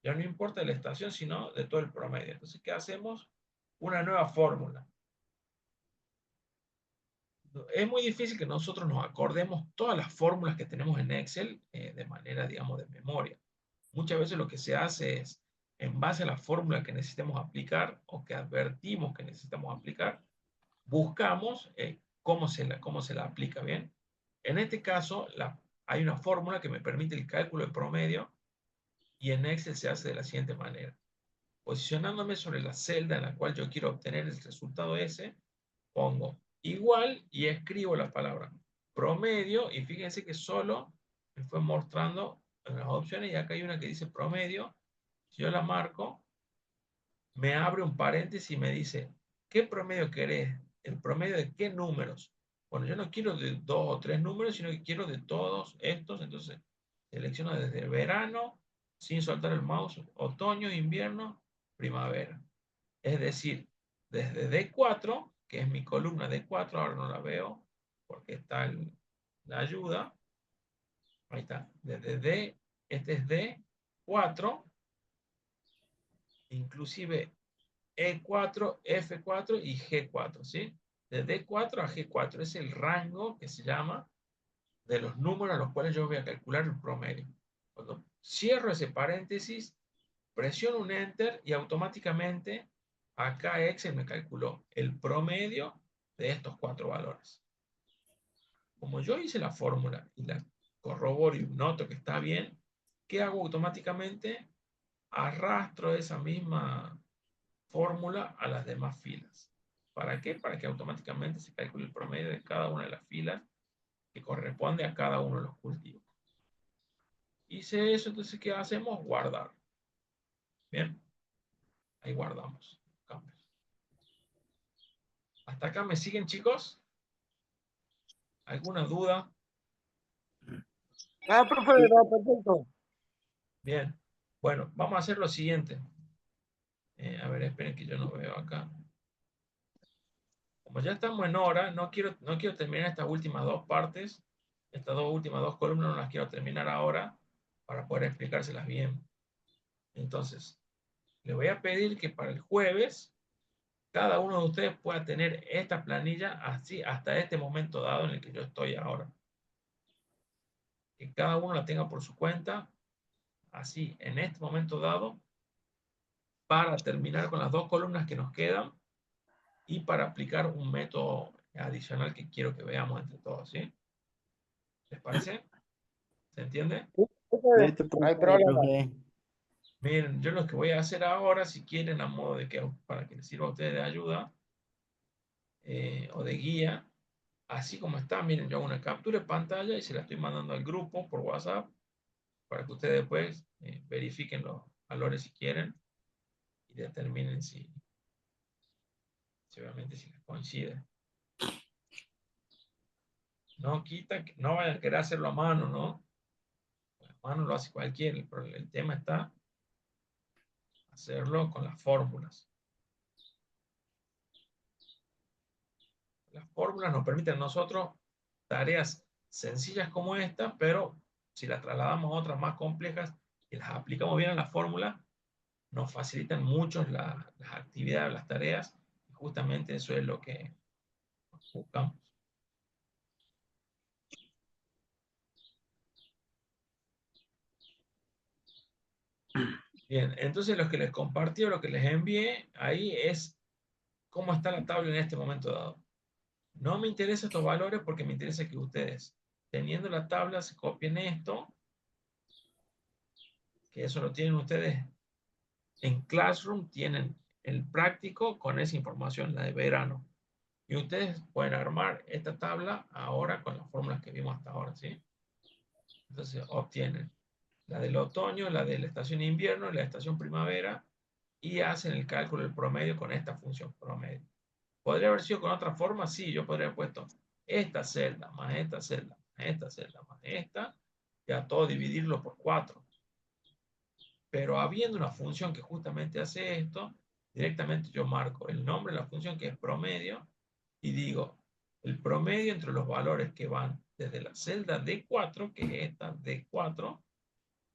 Ya no importa la estación, sino de todo el promedio. Entonces, ¿qué hacemos? Una nueva fórmula. Es muy difícil que nosotros nos acordemos todas las fórmulas que tenemos en Excel de manera, digamos, de memoria. Muchas veces lo que se hace es, en base a la fórmula que necesitemos aplicar o que advertimos que necesitamos aplicar, buscamos cómo se la aplica, ¿bien? En este caso, hay una fórmula que me permite el cálculo de promedio y en Excel se hace de la siguiente manera. Posicionándome sobre la celda en la cual yo quiero obtener el resultado ese, pongo igual y escribo la palabra promedio, y fíjense que solo me fue mostrando en las opciones, y acá hay una que dice promedio. Si yo la marco, me abre un paréntesis y me dice, ¿qué promedio querés? ¿El promedio de qué números? Bueno, yo no quiero de 2 o 3 números, sino que quiero de todos estos. Entonces selecciono desde verano, sin soltar el mouse, otoño, invierno, primavera. Es decir, desde D4, que es mi columna D4, ahora no la veo porque está la ayuda. Ahí está. Desde D, este es D4, inclusive E4, F4 y G4, ¿sí? De D4 a G4 es el rango que se llama de los números a los cuales yo voy a calcular el promedio. Cuando cierro ese paréntesis, presiono un Enter y automáticamente acá Excel me calculó el promedio de estos 4 valores. Como yo hice la fórmula y la corroboro y noto que está bien, ¿qué hago automáticamente? Arrastro esa misma fórmula a las demás filas. ¿Para qué? Para que automáticamente se calcule el promedio de cada una de las filas que corresponde a cada uno de los cultivos. Hice eso, entonces, ¿qué hacemos? Guardar. Bien, ahí guardamos cambios. ¿Hasta acá me siguen, chicos? ¿Alguna duda? Ah, profe, no, perfecto. Bien, bueno, vamos a hacer lo siguiente. A ver, esperen que yo no veo acá. Como ya estamos en hora, no quiero terminar estas últimas 2 partes. Estas últimas 2 columnas no las quiero terminar ahora para poder explicárselas bien. Entonces, le voy a pedir que para el jueves cada uno de ustedes pueda tener esta planilla así hasta este momento dado en el que yo estoy ahora. Que cada uno la tenga por su cuenta, así en este momento dado, para terminar con las 2 columnas que nos quedan y para aplicar un método adicional que quiero que veamos entre todos, ¿sí? ¿Les parece? ¿Se entiende? Profe, Listo, no hay profe. problema. Profe, Miren, yo lo que voy a hacer ahora, si quieren, a modo de que para que les sirva a ustedes de ayuda o de guía, así como está, miren, yo hago una captura de pantalla y se la estoy mandando al grupo por WhatsApp para que ustedes después verifiquen los valores si quieren y determinen si obviamente si les coincide. No quita, no vayan a querer hacerlo a mano, ¿no? A mano lo hace cualquiera, pero el tema está hacerlo con las fórmulas. Las fórmulas nos permiten a nosotros tareas sencillas como esta, pero si las trasladamos a otras más complejas y las aplicamos bien a la fórmula, nos facilitan mucho las actividades, las tareas, y justamente eso es lo que buscamos. Bien, entonces lo que les compartí o lo que les envié ahí es cómo está la tabla en este momento dado. No me interesan estos valores porque me interesa que ustedes, teniendo la tabla, se copien esto, que eso lo tienen ustedes en Classroom, tienen el práctico con esa información, la de verano. Y ustedes pueden armar esta tabla ahora con las fórmulas que vimos hasta ahora, ¿sí? Entonces obtienen la del otoño, la de la estación invierno y la estación primavera, y hacen el cálculo del promedio con esta función promedio. ¿Podría haber sido con otra forma? Sí, yo podría haber puesto esta celda más esta celda más esta celda más esta, y a todo dividirlo por 4. Pero habiendo una función que justamente hace esto, directamente yo marco el nombre de la función que es promedio y digo el promedio entre los valores que van desde la celda D4, que es esta D4,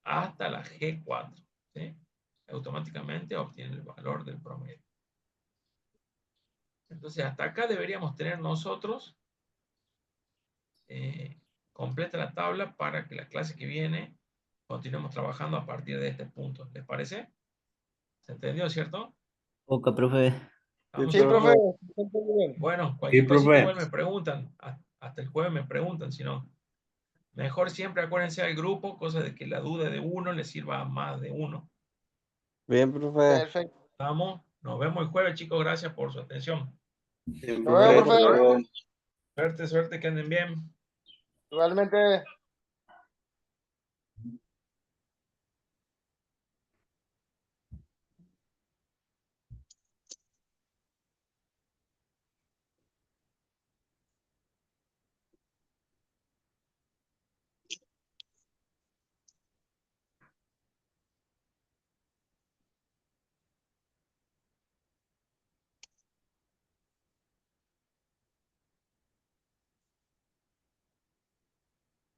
hasta la G4. ¿Sí? Automáticamente obtiene el valor del promedio. Entonces, hasta acá deberíamos tener nosotros completa la tabla para que la clase que viene continuemos trabajando a partir de este punto. ¿Les parece? ¿Se entendió, cierto? Ok, profe. Sí, ¿Estamos Sí, profe, profe. se entiende bien. Bueno, Sí, cualquier cosita profe. igual me preguntan. Hasta el jueves me preguntan, si no. Mejor siempre acuérdense al grupo, cosa de que la duda de uno le sirva a más de uno. Bien, profe. Perfecto. ¿Estamos? Nos vemos el jueves, chicos. Gracias por su atención. Sí, Nos vemos, profe. profe. Hasta luego. Suerte, suerte, que anden bien. Igualmente.